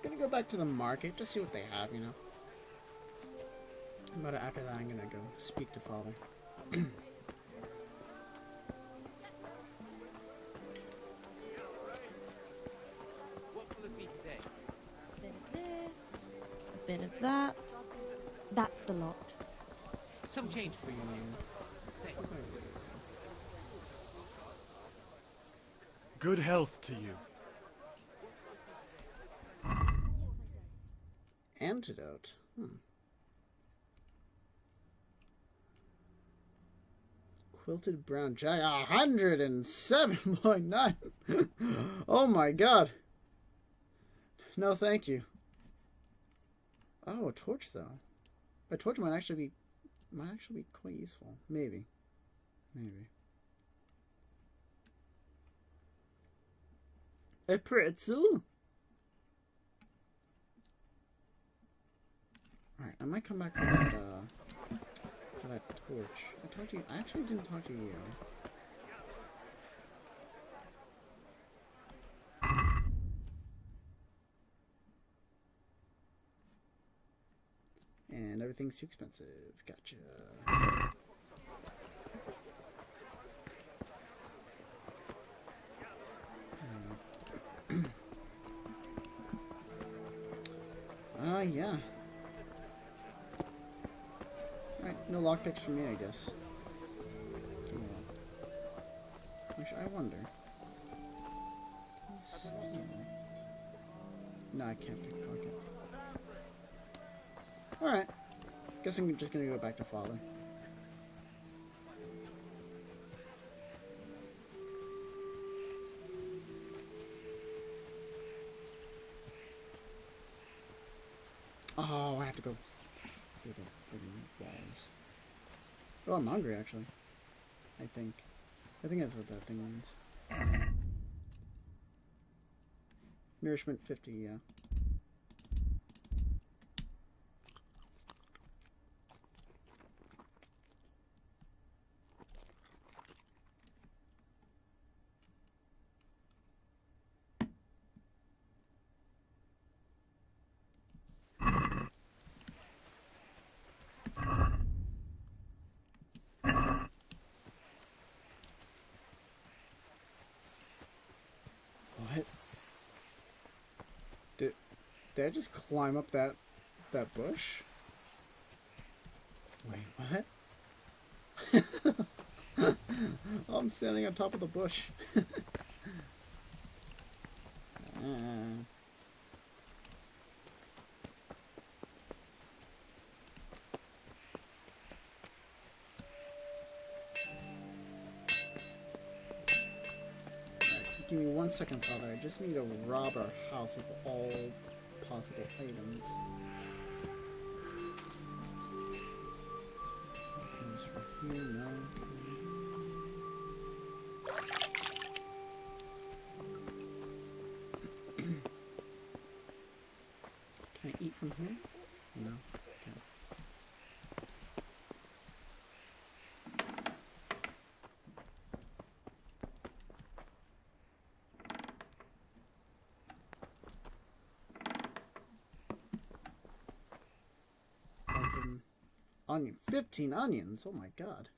Gonna go back to the market to see what they have, you know. But after that, I'm gonna go speak to Father. What will it be today? A bit of this, a bit of that. That's the lot. Some change for you. Thanks. Good health to you. Antidote. Quilted brown jacket. 107.9. Oh my god. No, thank you. Oh, a torch though. A torch might actually be quite useful. Maybe. A pretzel. Alright, I might come back for that torch. I talked to you. I actually didn't talk to you. And everything's too expensive. Gotcha. Yeah. Alright, no lockpicks for me, I guess. Which I wonder. No, I can't pick pocket. Alright. Guess I'm just gonna go back to Father. Oh, I have to go through the walls. Oh, I'm hungry, actually. I think that's what that thing means. Nourishment 50, yeah. What? Did I just climb up that bush? Wait, what? Oh, I'm standing on top of the bush. Give me 1 second, Father. I just need to rob our house of all possible items. Items from here, no. Can I eat from here? No. Okay. Onion. 15 onions? Oh my god.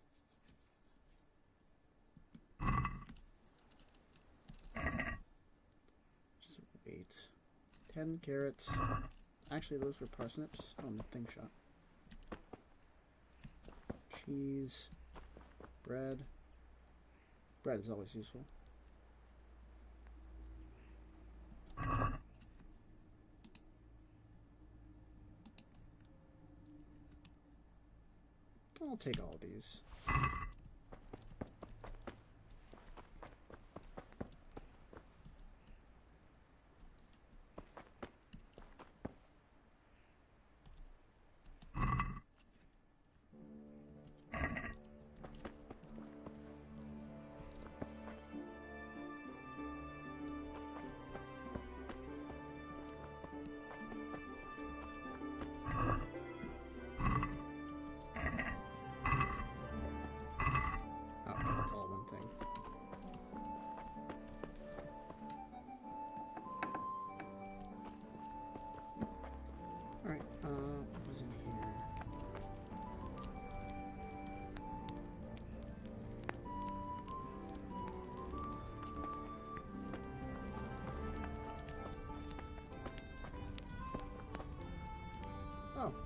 Just wait. 10 carrots. Actually, those were parsnips. Oh, the thing shot. Cheese. Bread. Bread is always useful. I'll take all these.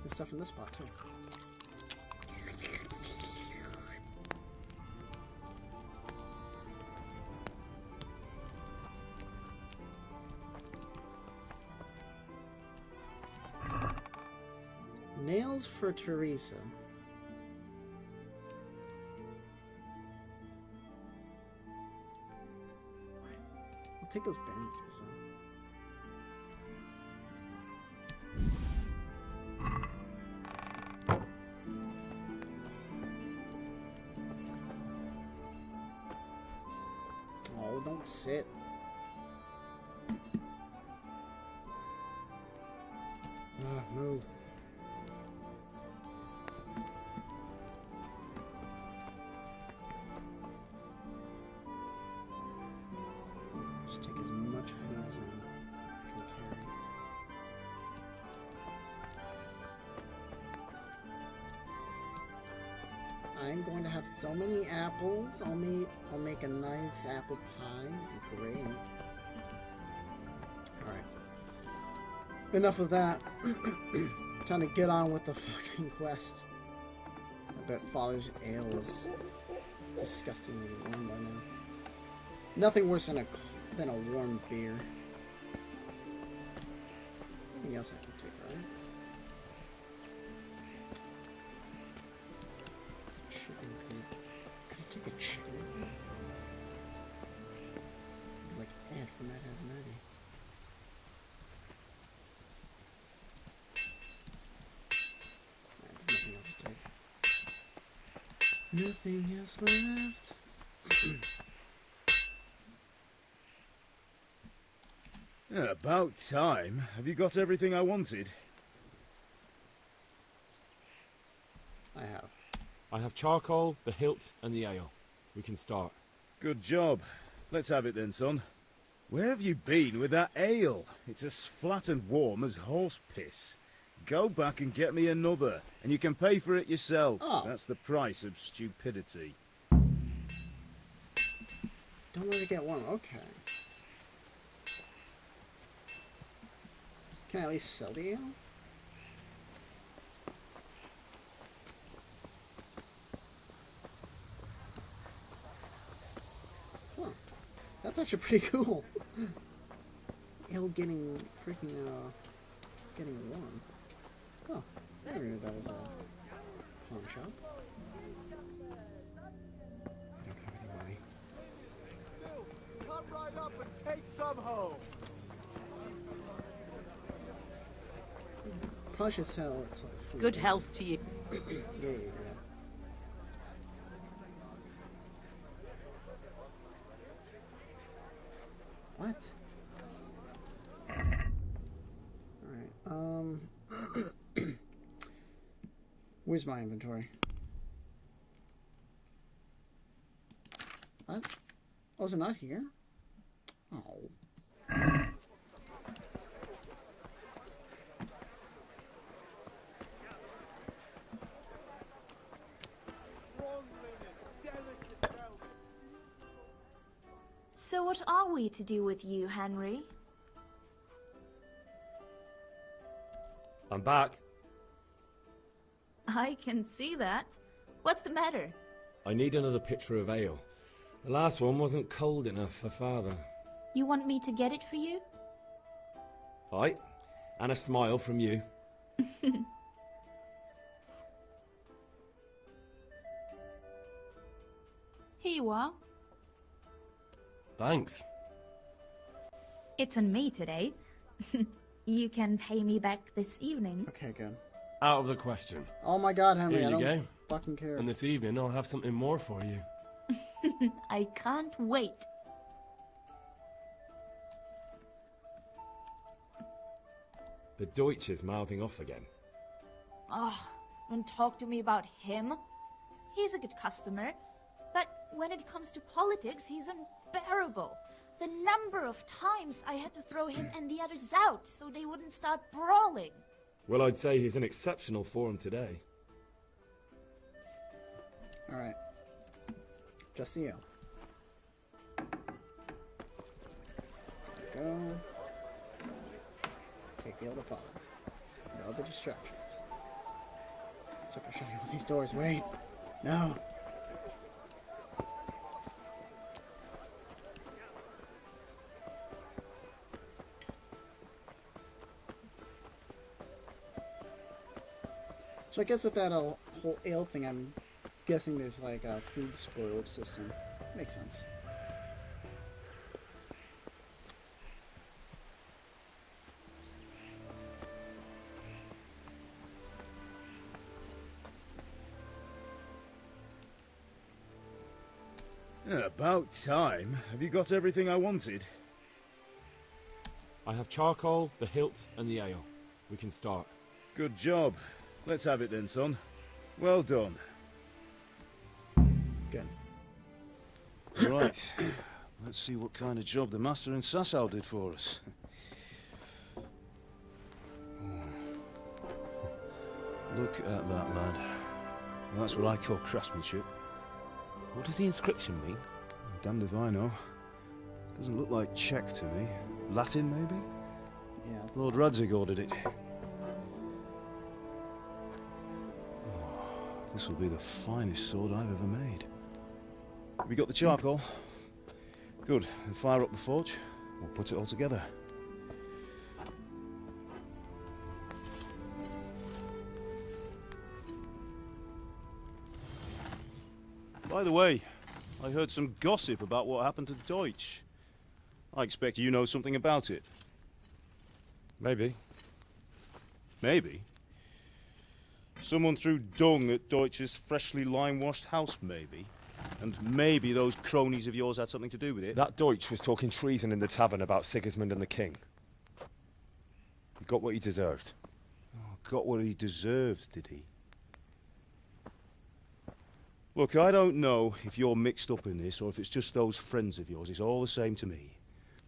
There's stuff in this spot too. Nails for Teresa. I'll take those bandages. Oh, don't sit. Move. Just take as much food as I can carry. I'm going to have so many apples. I'll make a nice apple pie. Great. Alright. Enough of that. Time to get on with the fucking quest. I bet Father's ale is disgustingly warm by now. Nothing worse than a warm beer. Anything else I can take, right? Chicken feet. Can I take a chicken? Like Ed from Ed Has Nerdy. Nothing else to take. Nothing else left. About time. Have you got everything I wanted? I have. I have charcoal, the hilt, and the ale. We can start. Good job. Let's have it then, son. Where have you been with that ale? It's as flat and warm as horse piss. Go back and get me another, and you can pay for it yourself. Oh. That's the price of stupidity. Don't let it get warm. Okay. Can I at least sell the ale? Huh. That's actually pretty cool. Ale getting freaking getting warm. Oh, I never knew that was a pawn shop. I don't have any money. Come right up and take some home. Probably should sell it. Food. Good health to you. Yeah. What? Alright, where's my inventory? What? Oh, is it not here? Oh. So what are we to do with you, Henry? I'm back. I can see that. What's the matter? I need another pitcher of ale. The last one wasn't cold enough for Father. You want me to get it for you? Aye, and a smile from you. Here you are. Thanks. It's on me today. You can pay me back this evening. Okay, good. Out of the question. Oh my god, Henry, Here I you don't go. fucking care. And this evening I'll have something more for you. I can't wait. The Deutsch is mouthing off again. Oh, don't talk to me about him. He's a good customer. But when it comes to politics, he's unbearable. The number of times I had to throw him and the others out so they wouldn't start brawling. Well, I'd say he's in exceptional form today. Alright. Just the ale. There we go. Take the ale to Father. No other distractions. Except for shutting all these doors. Wait. No. So I guess with that whole ale thing, I'm guessing there's like a food spoilage system. Makes sense. About time. Have you got everything I wanted? I have charcoal, the hilt, and the ale. We can start. Good job. Let's have it then, son. Well done. Good. Right. Let's see what kind of job the master in Sasau did for us. Look at that, lad. That's what I call craftsmanship. What does the inscription mean? Damned if I know. Doesn't look like Czech to me. Latin, maybe? Yeah. Lord Radzig ordered it. This will be the finest sword I've ever made. Have you got the charcoal? Good. Then fire up the forge. We'll put it all together. By the way, I heard some gossip about what happened to Deutsch. I expect you know something about it. Maybe. Maybe? Someone threw dung at Deutsch's freshly lime-washed house, maybe? And maybe those cronies of yours had something to do with it? That Deutsch was talking treason in the tavern about Sigismund and the king. He got what he deserved. Oh, got what he deserved, did he? Look, I don't know if you're mixed up in this or if it's just those friends of yours. It's all the same to me.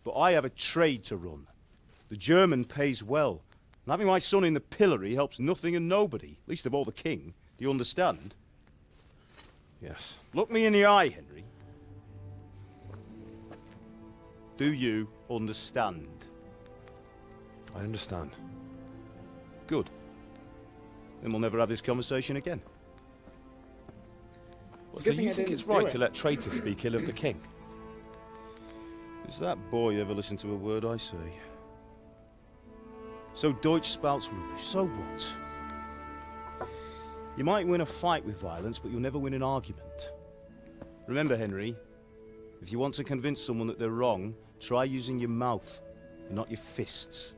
But I have a trade to run. The German pays well. And having my son in the pillory helps nothing and nobody, least of all the king. Do you understand? Yes. Look me in the eye, Henry. Do you understand? I understand. Good. Then we'll never have this conversation again. Well, so you think it's right to let traitors speak ill of the king? Does that boy ever listen to a word I say? So Deutsch spouts rubbish, so what? You might win a fight with violence, but you'll never win an argument. Remember, Henry, if you want to convince someone that they're wrong, try using your mouth, and not your fists.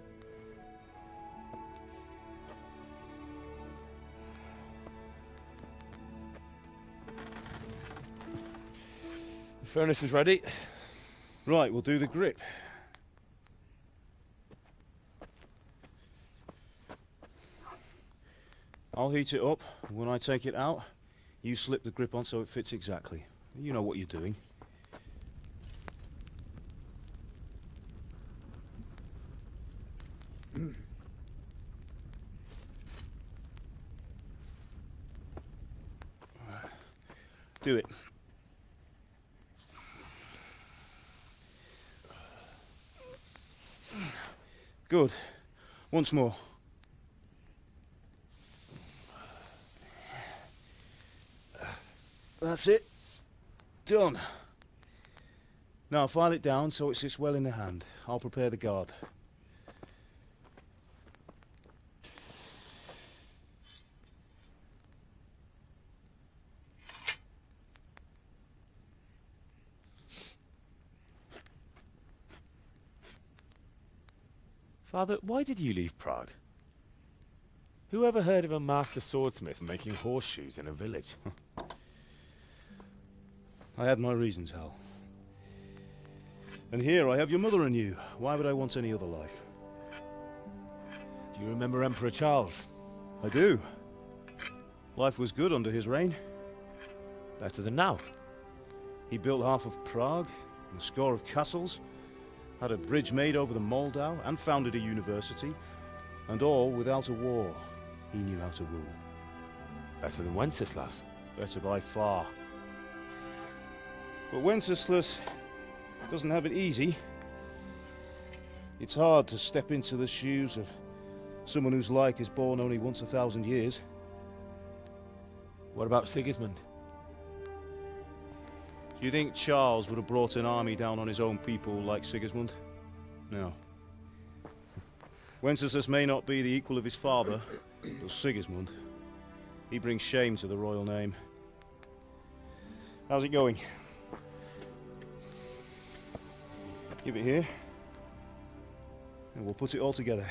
The furnace is ready. Right, we'll do the grip. I'll heat it up, and when I take it out, you slip the grip on so it fits exactly. You know what you're doing. Do it. Good. Once more. That's it. Done. Now file it down so it sits well in the hand. I'll prepare the guard. Father, why did you leave Prague? Who ever heard of a master swordsmith making horseshoes in a village? I had my reasons, Hal. And here I have your mother and you. Why would I want any other life? Do you remember Emperor Charles? I do. Life was good under his reign. Better than now. He built half of Prague, and a score of castles, had a bridge made over the Moldau, and founded a university, and all without a war. He knew how to rule. Better than Wenceslas. Better by far. But Wenceslas doesn't have it easy. It's hard to step into the shoes of someone whose like is born only once 1,000 years. What about Sigismund? Do you think Charles would have brought an army down on his own people like Sigismund? No. Wenceslas may not be the equal of his father, but Sigismund, he brings shame to the royal name. How's it going? Give it here, and we'll put it all together.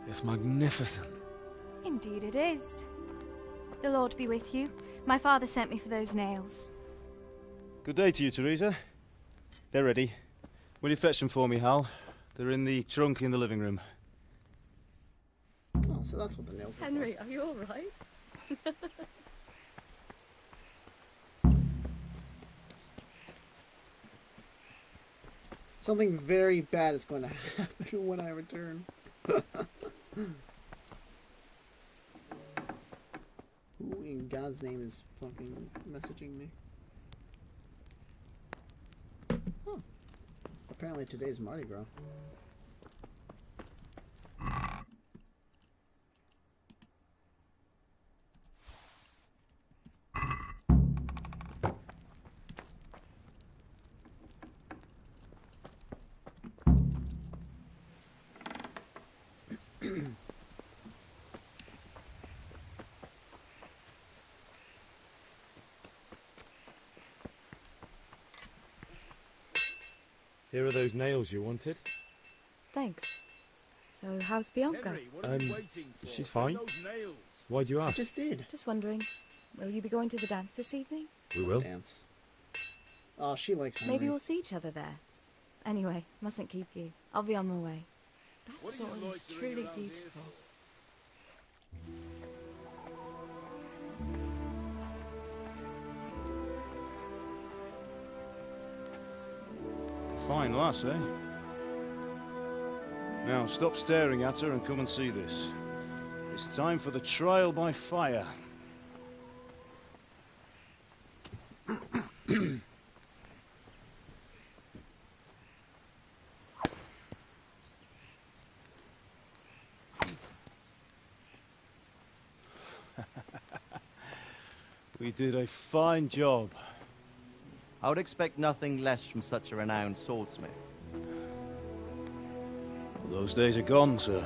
It's magnificent. Indeed it is. The Lord be with you. My father sent me for those nails. Good day to you, Teresa. They're ready. Will you fetch them for me, Hal? They're in the trunk in the living room. Oh, so that's what the nails were. Henry, are you all right? Something very bad is going to happen when I return. Who in God's name is fucking messaging me? Oh. Apparently today's Mardi Gras. Here are those nails you wanted. Thanks. So, how's Bianca? She's fine. Why do you ask? I just did. Just wondering, will you be going to the dance this evening? We will. Dance. Oh, she likes Henry. Maybe we'll see each other there. Anyway, mustn't keep you. I'll be on my way. That sword is truly beautiful. Fine lass, eh? Now, stop staring at her and come and see this. It's time for the trial by fire. We did a fine job. I would expect nothing less from such a renowned swordsmith. Those days are gone, sir.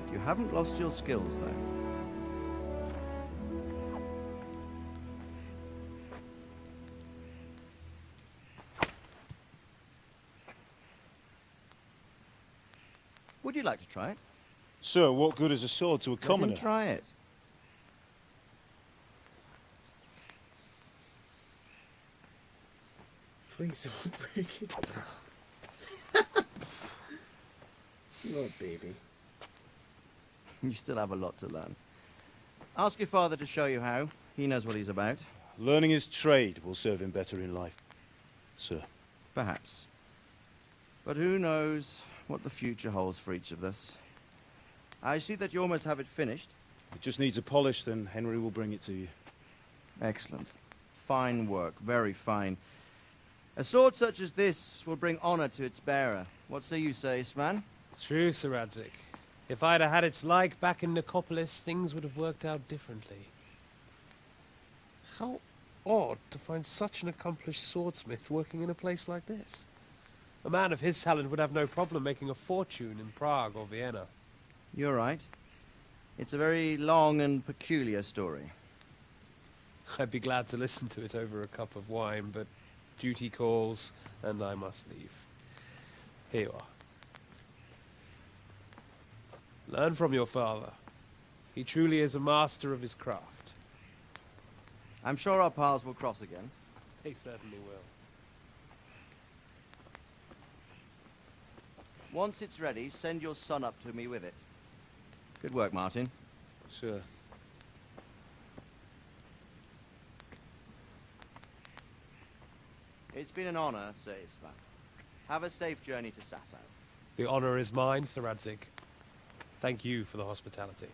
You haven't lost your skills, though. Would you like to try it? Sir, what good is a sword to a commoner? Let him try it. Please don't break it. Oh, baby. You still have a lot to learn. Ask your father to show you how. He knows what he's about. Learning his trade will serve him better in life, sir. Perhaps. But who knows what the future holds for each of us. I see that you almost have it finished. It just needs a polish, then Henry will bring it to you. Excellent. Fine work, very fine. A sword such as this will bring honor to its bearer. What say you, Svan? True, Sir Radzik. If I'd have had its like back in Nicopolis, things would have worked out differently. How odd to find such an accomplished swordsmith working in a place like this. A man of his talent would have no problem making a fortune in Prague or Vienna. You're right. It's a very long and peculiar story. I'd be glad to listen to it over a cup of wine, but duty calls, and I must leave. Here you are. Learn from your father. He truly is a master of his craft. I'm sure our paths will cross again. He certainly will. Once it's ready, send your son up to me with it. Good work, Martin. Sure. It's been an honor, Sir Ispan. Have a safe journey to Sasau. The honor is mine, Sir Radzig. Thank you for the hospitality.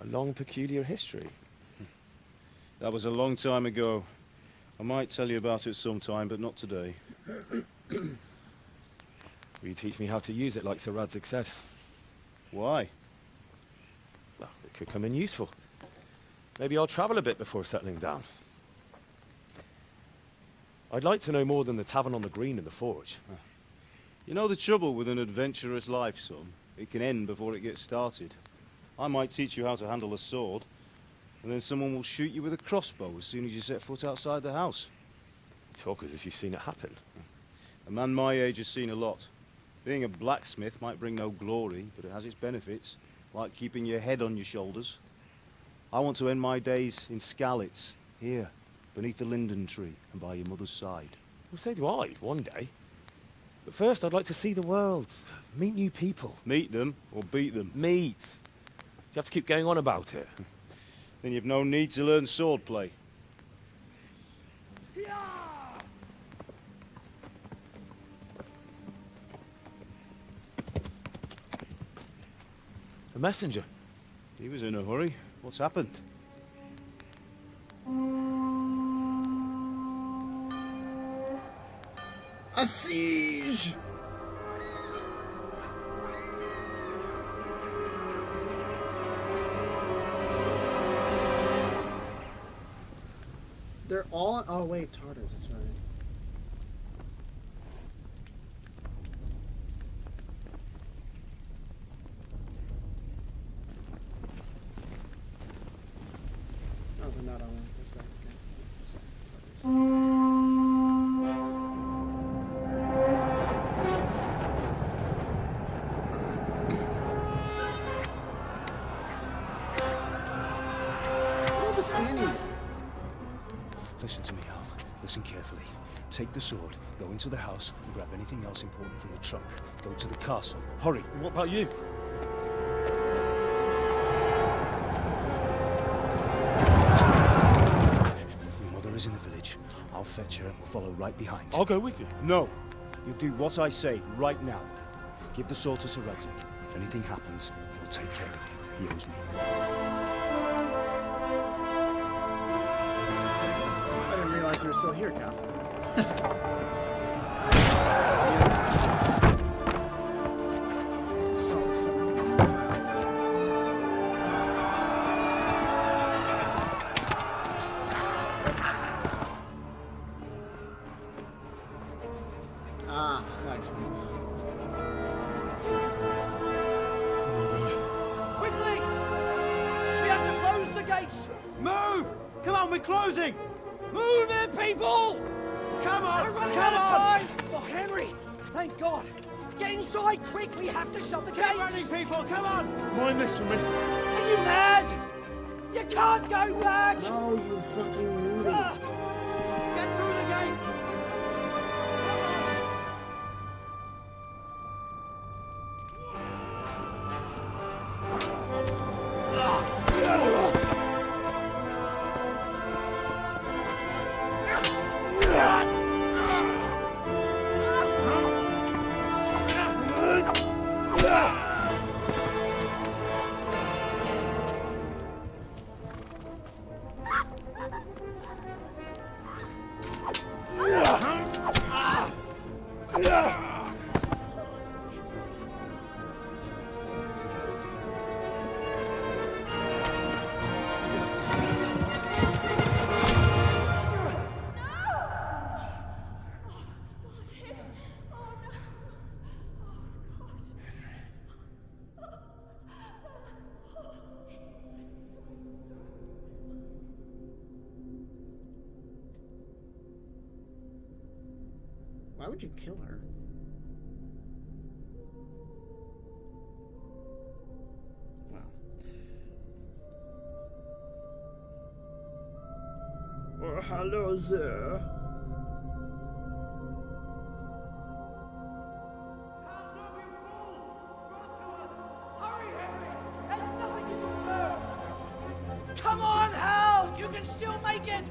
A long, peculiar history. That was a long time ago. I might tell you about it sometime, but not today. Will you teach me how to use it like Sir Radzig said? Why? Well, it could come in useful. Maybe I'll travel a bit before settling down. I'd like to know more than the tavern on the green and the forge. You know the trouble with an adventurous life, son? It can end before it gets started. I might teach you how to handle a sword, and then someone will shoot you with a crossbow as soon as you set foot outside the house. You talk as if you've seen it happen. A man my age has seen a lot. Being a blacksmith might bring no glory, but it has its benefits, like keeping your head on your shoulders. I want to end my days in Skalitz, here, beneath the linden tree and by your mother's side. Well, so do I, one day. But first, I'd like to see the world, meet new people. Meet them or beat them? Meet. You have to keep going on about it. Then you've no need to learn swordplay. A messenger. He was in a hurry. What's happened? A siege! They're all... Oh, wait, Tartars, that's right. Oh, they're not all... That's right, okay. Sorry. Listen to me, Al. Listen carefully. Take the sword, go into the house, and grab anything else important from the trunk. Go to the castle. Hurry. And what about you? Your mother is in the village. I'll fetch her and we'll follow right behind. I'll go with you. No. You'll do what I say right now. Give the sword to Sir Radzig. If anything happens, he'll take care of you. He owes me. I didn't realize you were still here, Cal. Someone's coming. Ah, that explains. Quickly! We have to close the gates! Move! Come on, we're closing! Move it, people! Come on! We're running Come out of on! time! Oh, Henry! Thank God! Get inside, quick! We have to shut the gates! Get running, people! Come on! Mind this for me. Are you mad? You can't go back! No, you fucking noodle. Get through the gates! Why would you kill her? Wow. Oh, hello there. Hurry, Henry! There's nothing you can do! Come on, Hal! You can still make it!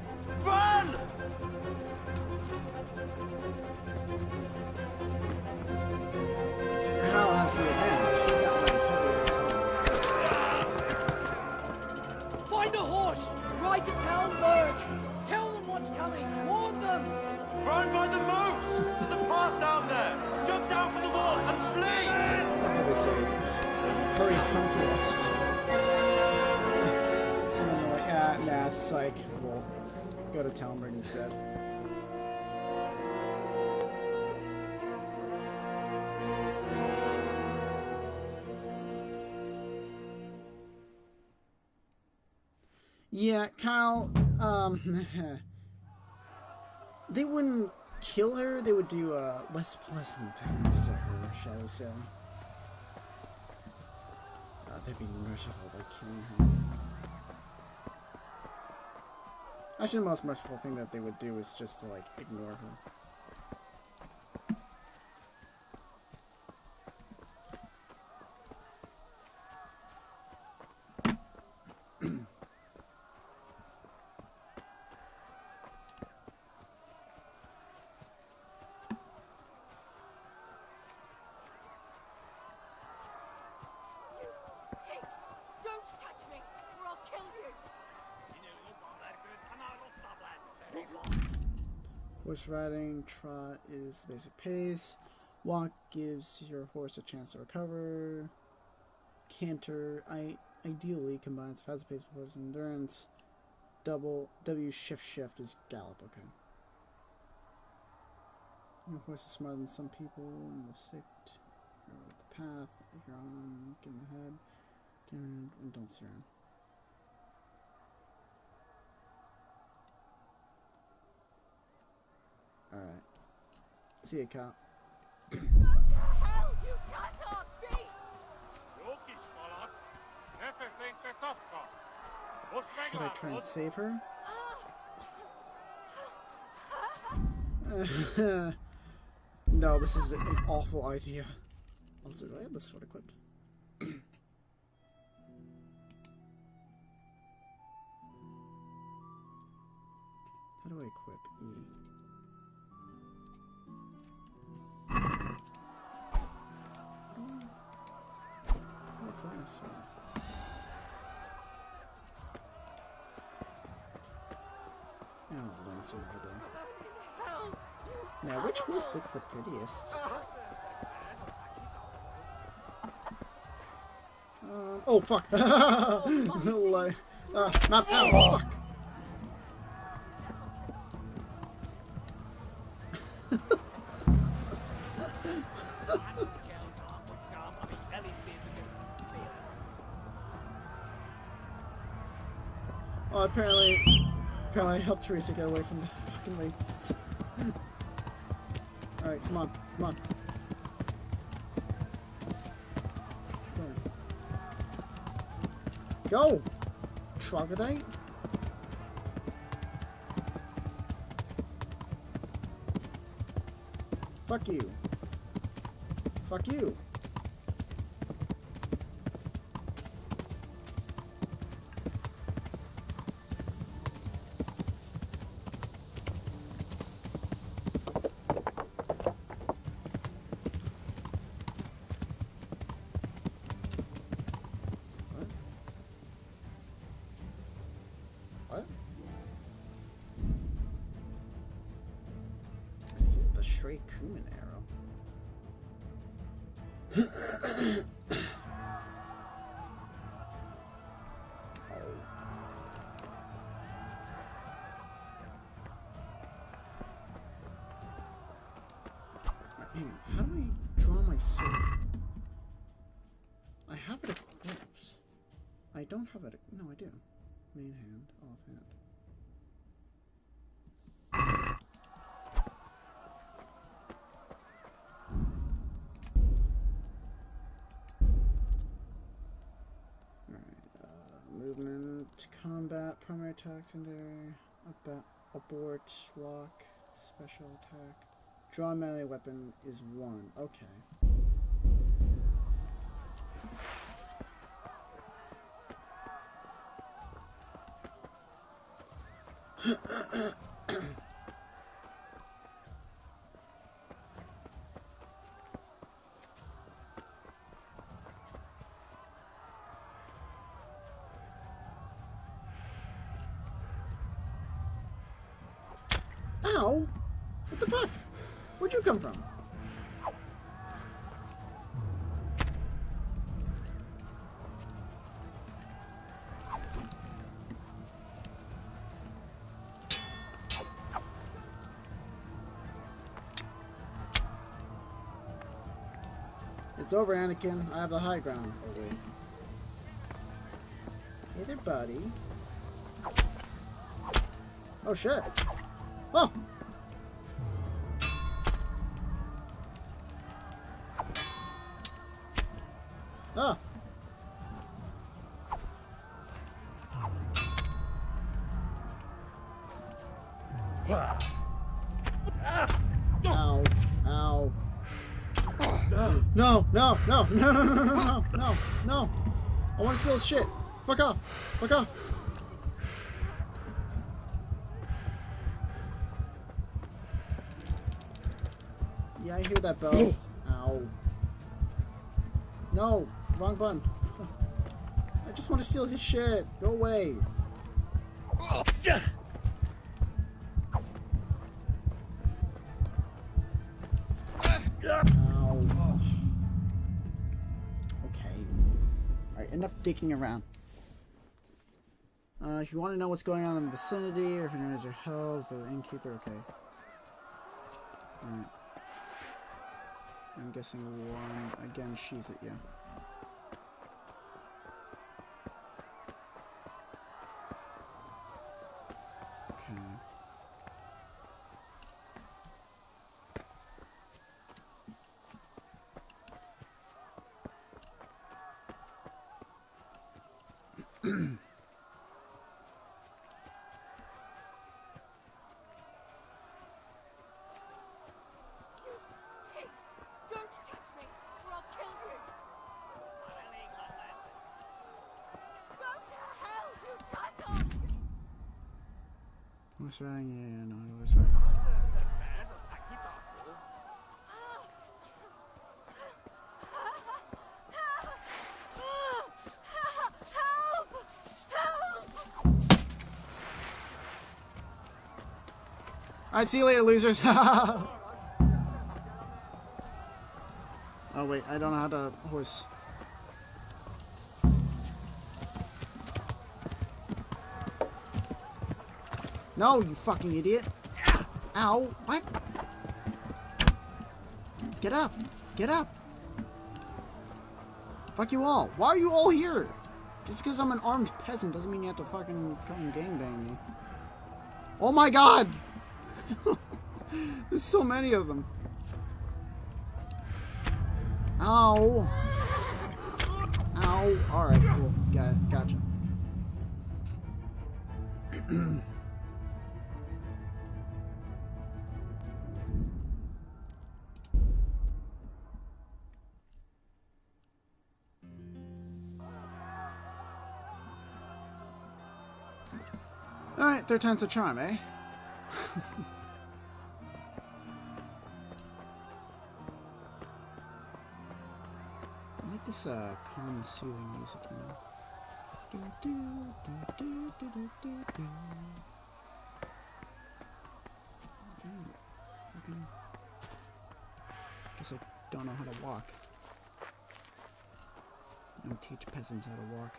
Down by the moat! There's a path down there! Jump down from the wall and flee! What do they say? Hurry, come to us. And then they're like, ah, nah, it's psych. We'll go to Talmud instead. Yeah, Kyle, they wouldn't kill her, they would do less pleasant things to her, shall we say. They'd be merciful by killing her. Actually, the most merciful thing that they would do is just to, like, ignore her. Horse riding, trot is the basic pace. Walk gives your horse a chance to recover. Canter ideally combines fast pace with horse endurance. Double W shift is gallop, okay. Your horse is smarter than some people and will stick to the path. If you're on, get in the head. And don't steer on. Alright. See you, cop. Should I try and save her? No, this is an awful idea. Also, do I have this sword equipped? How do I equip E? Now, which horse looks the prettiest? Oh fuck! Not ow! Fuck! Oh, apparently I helped Teresa get away from the fucking rapist. Alright, come on, come on. Go! Troglodyte? Fuck you. Fuck you. Straight Kuman arrow. How do I draw my sword? I have it equipped. I don't have it. No, I do. Main hand, off hand. Movement, combat, primary attack, secondary, abort, lock, special attack. Draw melee weapon is 1. Okay. Ow! What What the fuck? Where'd you come from? It's over, Anakin. I have the high ground. Oh, wait. Hey there, buddy. Oh, shit. Oh! Oh! Ow. Ow. No, no, no, no, no, no, no, no, no, no. I want to steal his shit. Fuck off. Fuck off. Yeah, I hear that bell. Ow. No, wrong button. I just want to steal his shit. Go away. Ow. Okay. Alright, enough dicking around. If you want to know what's going on in the vicinity, or if anyone needs your help, the innkeeper, okay. Alright. I'm guessing one, again, she's it, yeah. Okay. What's right? Yeah, no, it was right. Alright, see you later, losers. Oh, wait, I don't know how to horse. No, you fucking idiot. Ow. What? Get up. Get up. Fuck you all. Why are you all here? Just because I'm an armed peasant doesn't mean you have to fucking come gangbang me. Oh my god! There's so many of them. Ow. Ow. Alright, cool. Got it. Gotcha. Alright, third time's a charm, eh? I like this calm, soothing music, you know? Guess I don't know how to walk. I don't teach peasants how to walk.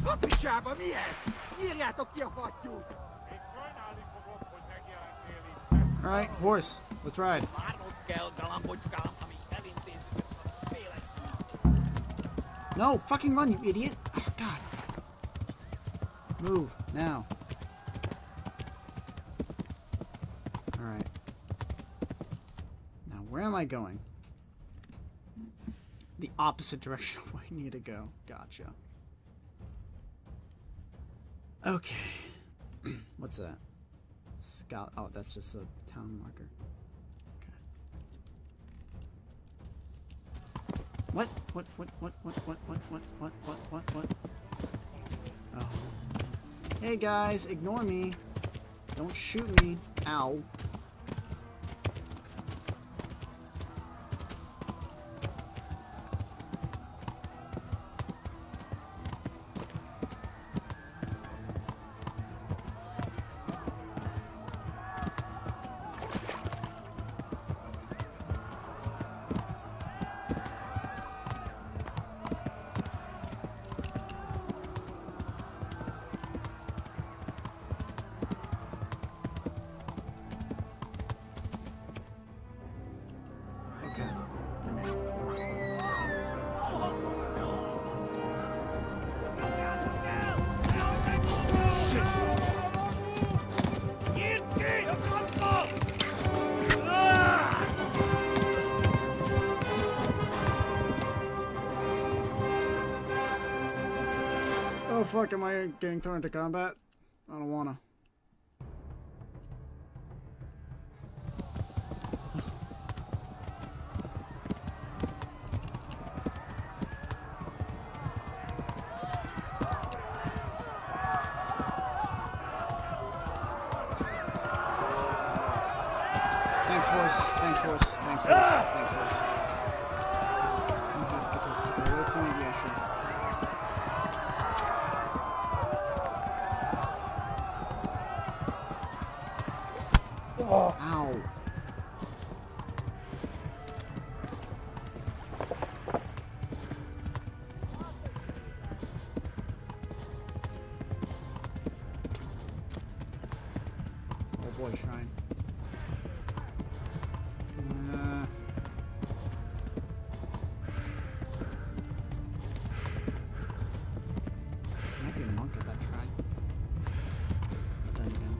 A picsába mi ez? Nyírjátok ki a fattyút! Alright, horse, let's ride. No, fucking run, you idiot! Oh, God. Move, now. Alright. Now, where am I going? The opposite direction of where I need to go. Gotcha. Okay. What's that? scout. Oh, that's just a town marker. Okay. What? What? Oh. Hey guys, ignore me. Don't shoot me. Ow. Oh fuck, am I getting thrown into combat? I don't wanna. Thanks, horse. Thanks, horse. Thanks, horse. Thanks, horse. Okay, low point, yeah, sure. Ow. Oh boy, shrine. Might be a monk at that shrine. But then again.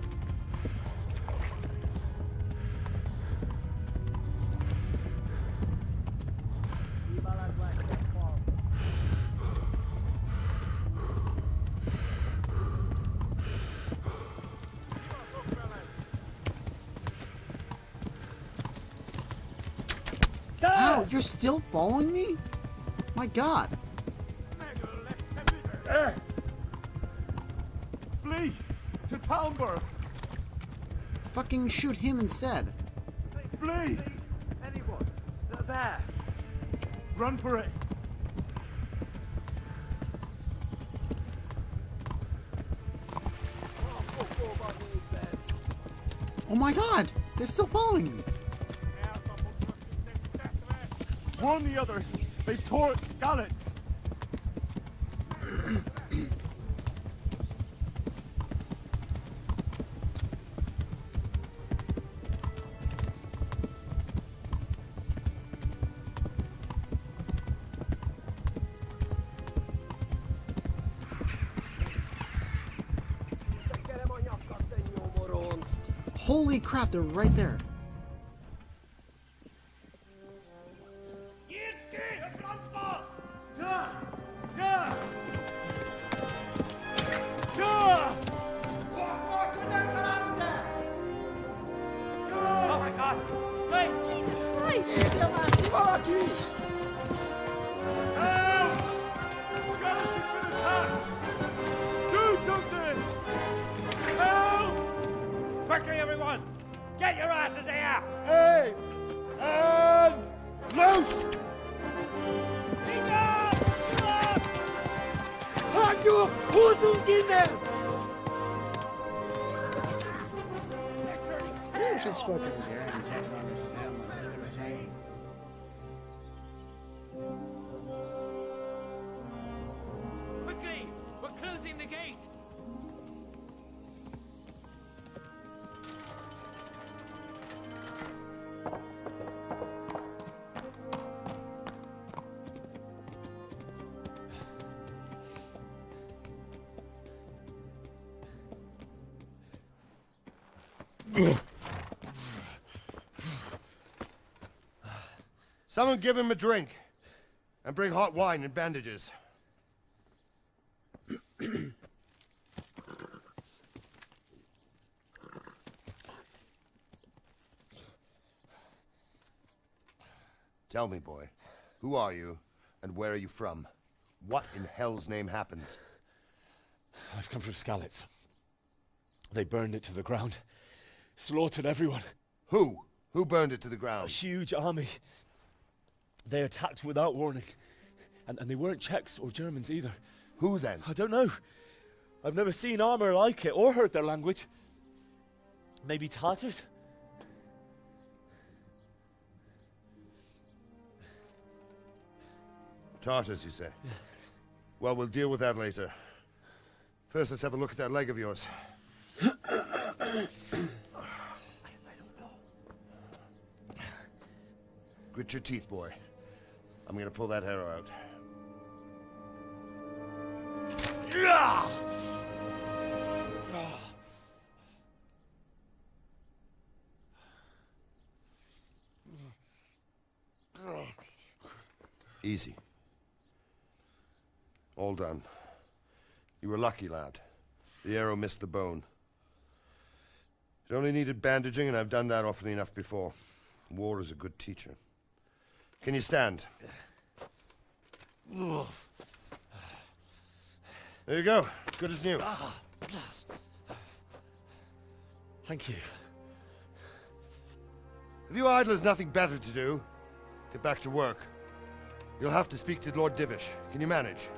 Ow, you're still following me? My god. Flee to Talmberg. Fucking shoot him instead. Flee. Anyone? They're there. Run for it. Oh my god, they're still following me. Warn the others. They've tore at Skalitz. Holy crap, they're right there. Oh my god! Hey! Jesus Christ! Help! Skalitz has been attacked! Do something! Help! Quickly, everyone! Get your asses here! Hey! And loose! Halt your Hosenkinder! I should have spoken with Gary and tried to understand what they were saying. Quickly! We're closing the gate! Someone give him a drink. And bring hot wine and bandages. Tell me, boy, who are you, and where are you from? What in hell's name happened? I've come from Skalitz. They burned it to the ground. Slaughtered everyone. Who? Who burned it to the ground? A huge army. They attacked without warning. And they weren't Czechs or Germans either. Who then? I don't know. I've never seen armor like it or heard their language. Maybe Tatars? Tartars, you say? Yeah. Well, we'll deal with that later. First, let's have a look at that leg of yours. Grit your teeth, boy. I'm gonna pull that arrow out. Easy. All done. You were lucky, lad. The arrow missed the bone. It only needed bandaging, and I've done that often enough before. War is a good teacher. Can you stand? There you go. Good as new. Thank you. If you idlers nothing better to do, get back to work. You'll have to speak to Lord Divish. Can you manage?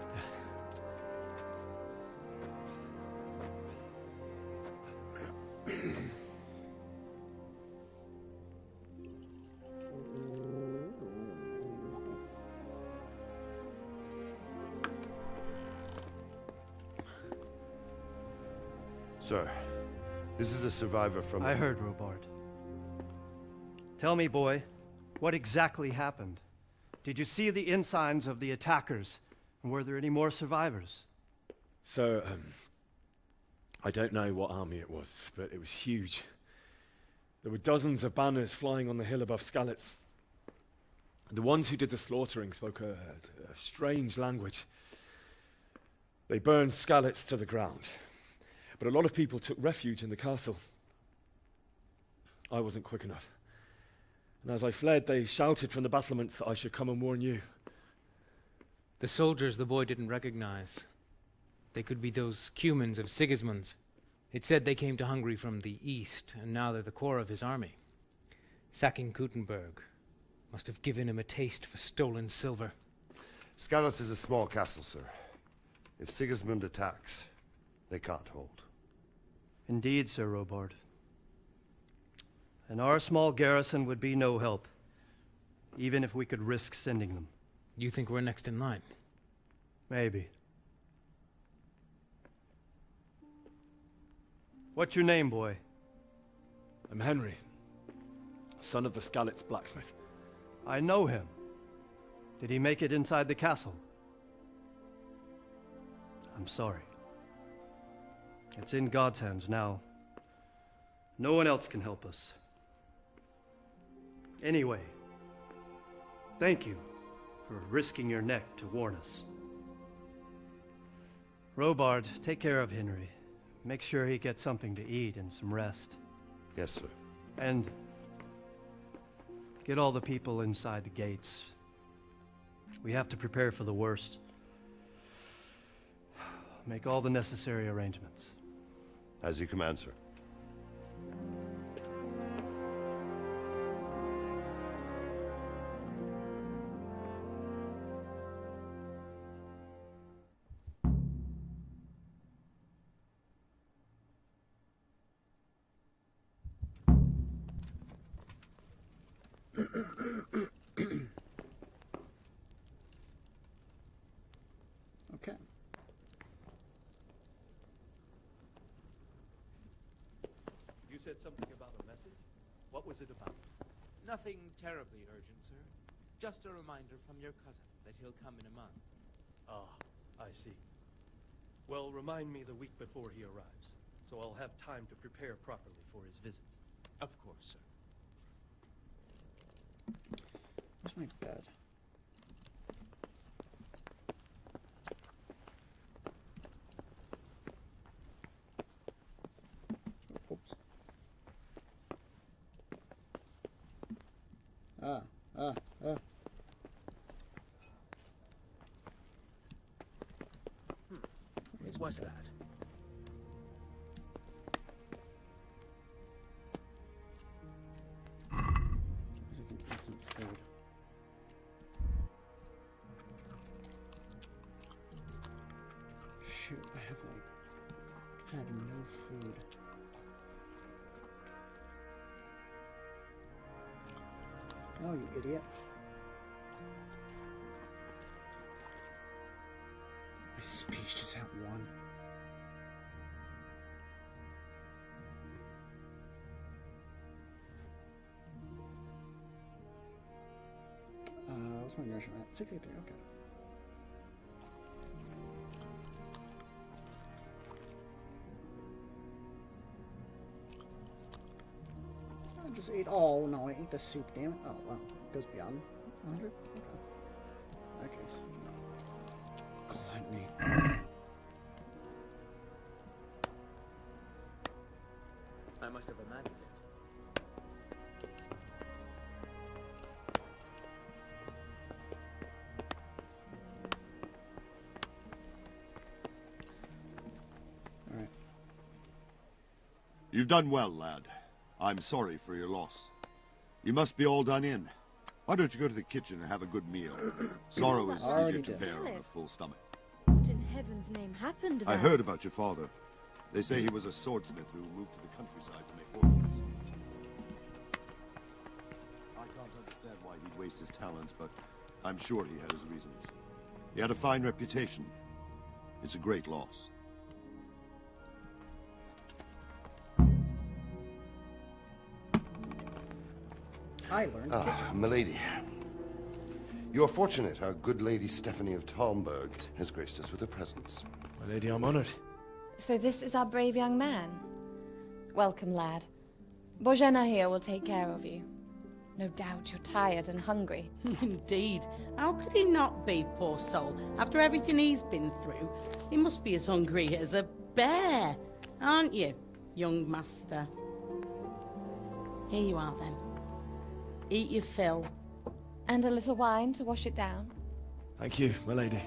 Sir, this is a survivor from... I heard, Robard. Tell me, boy, what exactly happened? Did you see the ensigns of the attackers? And were there any more survivors? So, I don't know what army it was, but it was huge. There were dozens of banners flying on the hill above Skalitz. The ones who did the slaughtering spoke a strange language. They burned Skalitz to the ground. But a lot of people took refuge in the castle. I wasn't quick enough. And as I fled, they shouted from the battlements that I should come and warn you. The soldiers the boy didn't recognize. They could be those Cumans of Sigismund's. It said they came to Hungary from the east, and now they're the core of his army. Sacking Gutenberg must have given him a taste for stolen silver. Skalitz is a small castle, sir. If Sigismund attacks, they can't hold. Indeed, Sir Robard. And our small garrison would be no help, even if we could risk sending them. You think we're next in line? Maybe. What's your name, boy? I'm Henry, son of the Skalitz blacksmith. I know him. Did he make it inside the castle? I'm sorry. It's in God's hands now. No one else can help us. Anyway, thank you for risking your neck to warn us. Robard, take care of Henry. Make sure he gets something to eat and some rest. Yes, sir. And get all the people inside the gates. We have to prepare for the worst. Make all the necessary arrangements. As you command, sir. Okay. You said something about a message? What was it about? Nothing terribly urgent, sir. Just a reminder from your cousin that he'll come in a month. Ah, I see. Well, remind me the week before he arrives, so I'll have time to prepare properly for his visit. Of course, sir. Where's my bed? Oops. was that? I can eat some food. Shoot, I have like had no food. Oh, you idiot. My speech is at 1. What's my nourishment at? 63, okay. I just ate. Oh no, I ate the soup, damn it. Oh wow. It goes beyond 100? Okay. In that case. Gluttony. I must have imagined it. Alright. You've done well, lad. I'm sorry for your loss. You must be all done in. Why don't you go to the kitchen and have a good meal? Sorrow is easier to bear on a full stomach. What in heaven's name happened there? I heard about your father. They say he was a swordsmith who moved to the countryside to make ornaments. I can't understand why he'd waste his talents, but I'm sure he had his reasons. He had a fine reputation. It's a great loss. I learned. Milady. You're fortunate our good lady Stephanie of Talmberg has graced us with her presence. My lady, I'm honored. So this is our brave young man. Welcome, lad. Bojena here will take care of you. No doubt you're tired and hungry. Indeed. How could he not be, poor soul? After everything he's been through, he must be as hungry as a bear, aren't you, young master? Here you are, then. Eat your fill. And a little wine to wash it down. Thank you, my lady.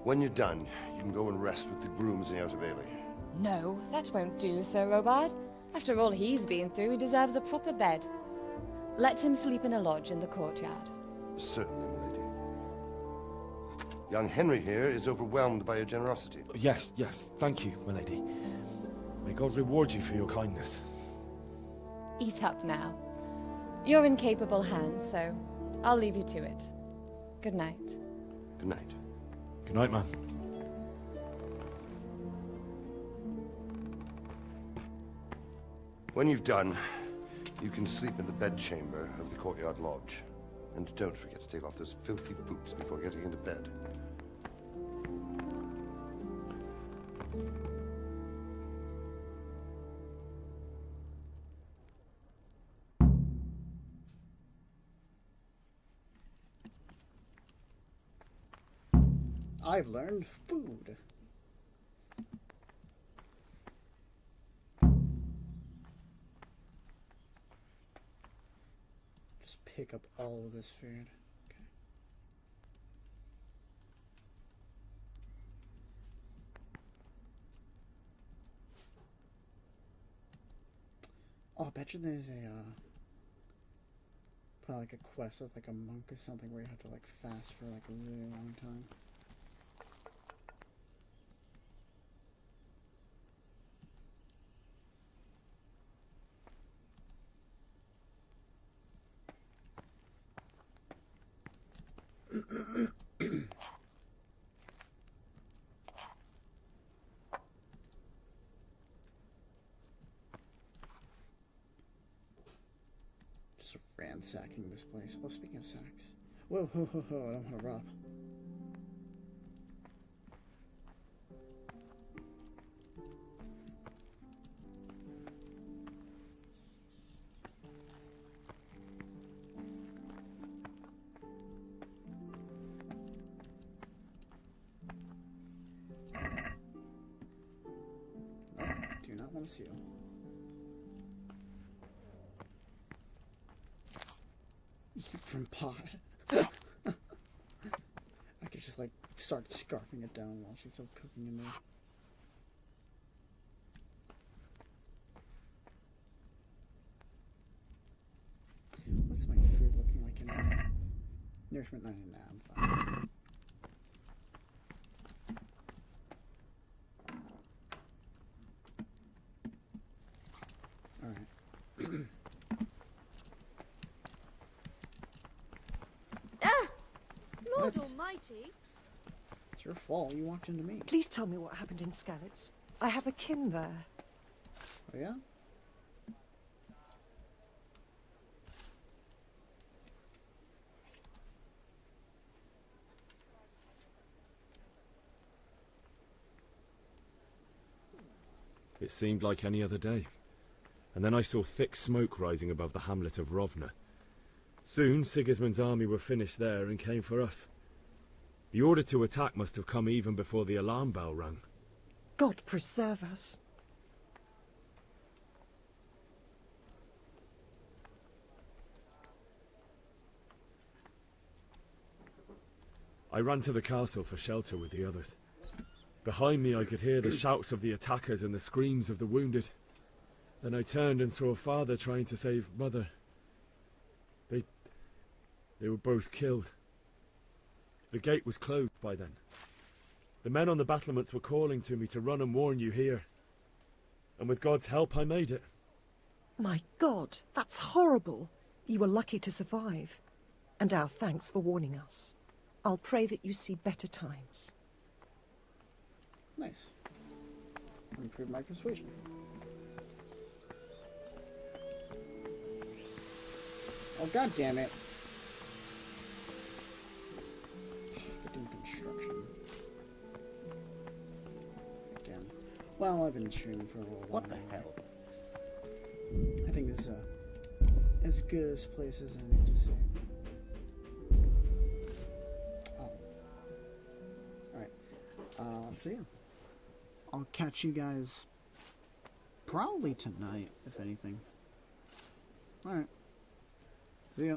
When you're done, you can go and rest with the grooms in the Outer Bailey. No, that won't do, Sir Robard. After all he's been through, he deserves a proper bed. Let him sleep in a lodge in the courtyard. Certainly, milady. Young Henry here is overwhelmed by your generosity. Yes, yes. Thank you, my lady. May God reward you for your kindness. Eat up now. You're in capable hands, so I'll leave you to it. Good night. Good night. Good night, man. When you've done, you can sleep in the bedchamber of the courtyard lodge. And don't forget to take off those filthy boots before getting into bed. I've learned food. Just pick up all of this food. Okay. Oh, I bet you there's a probably like a quest with like a monk or something where you have to like fast for like a really long time. Just ransacking this place. Oh, speaking of sacks. Whoa, whoa, whoa, whoa, I don't want to rob. No, do not want to see you. Eat from pot. I could just start scarfing it down while she's still cooking in there. What's my food looking like in there? Nourishment 99, I'm fine. Alright. Lord Almighty! It's your fault. You walked into me. Please tell me what happened in Skalitz. I have a kin there. Oh, yeah? It seemed like any other day. And then I saw thick smoke rising above the hamlet of Rovna. Soon, Sigismund's army were finished there and came for us. The order to attack must have come even before the alarm bell rang. God preserve us. I ran to the castle for shelter with the others. Behind me I could hear the shouts of the attackers and the screams of the wounded. Then I turned and saw Father trying to save Mother. They were both killed. The gate was closed by then. The men on the battlements were calling to me to run and warn you here. And with God's help I made it. My God, that's horrible. You were lucky to survive. And our thanks for warning us. I'll pray that you see better times. Nice. Improve my persuasion. Oh, god damn it. Freaking construction. Again. Well, I've been streaming for a little while. What the hell? I think this is as good a place as I need to see. Oh. Alright. So yeah. I'll catch you guys probably tonight, if anything. Alright. See ya.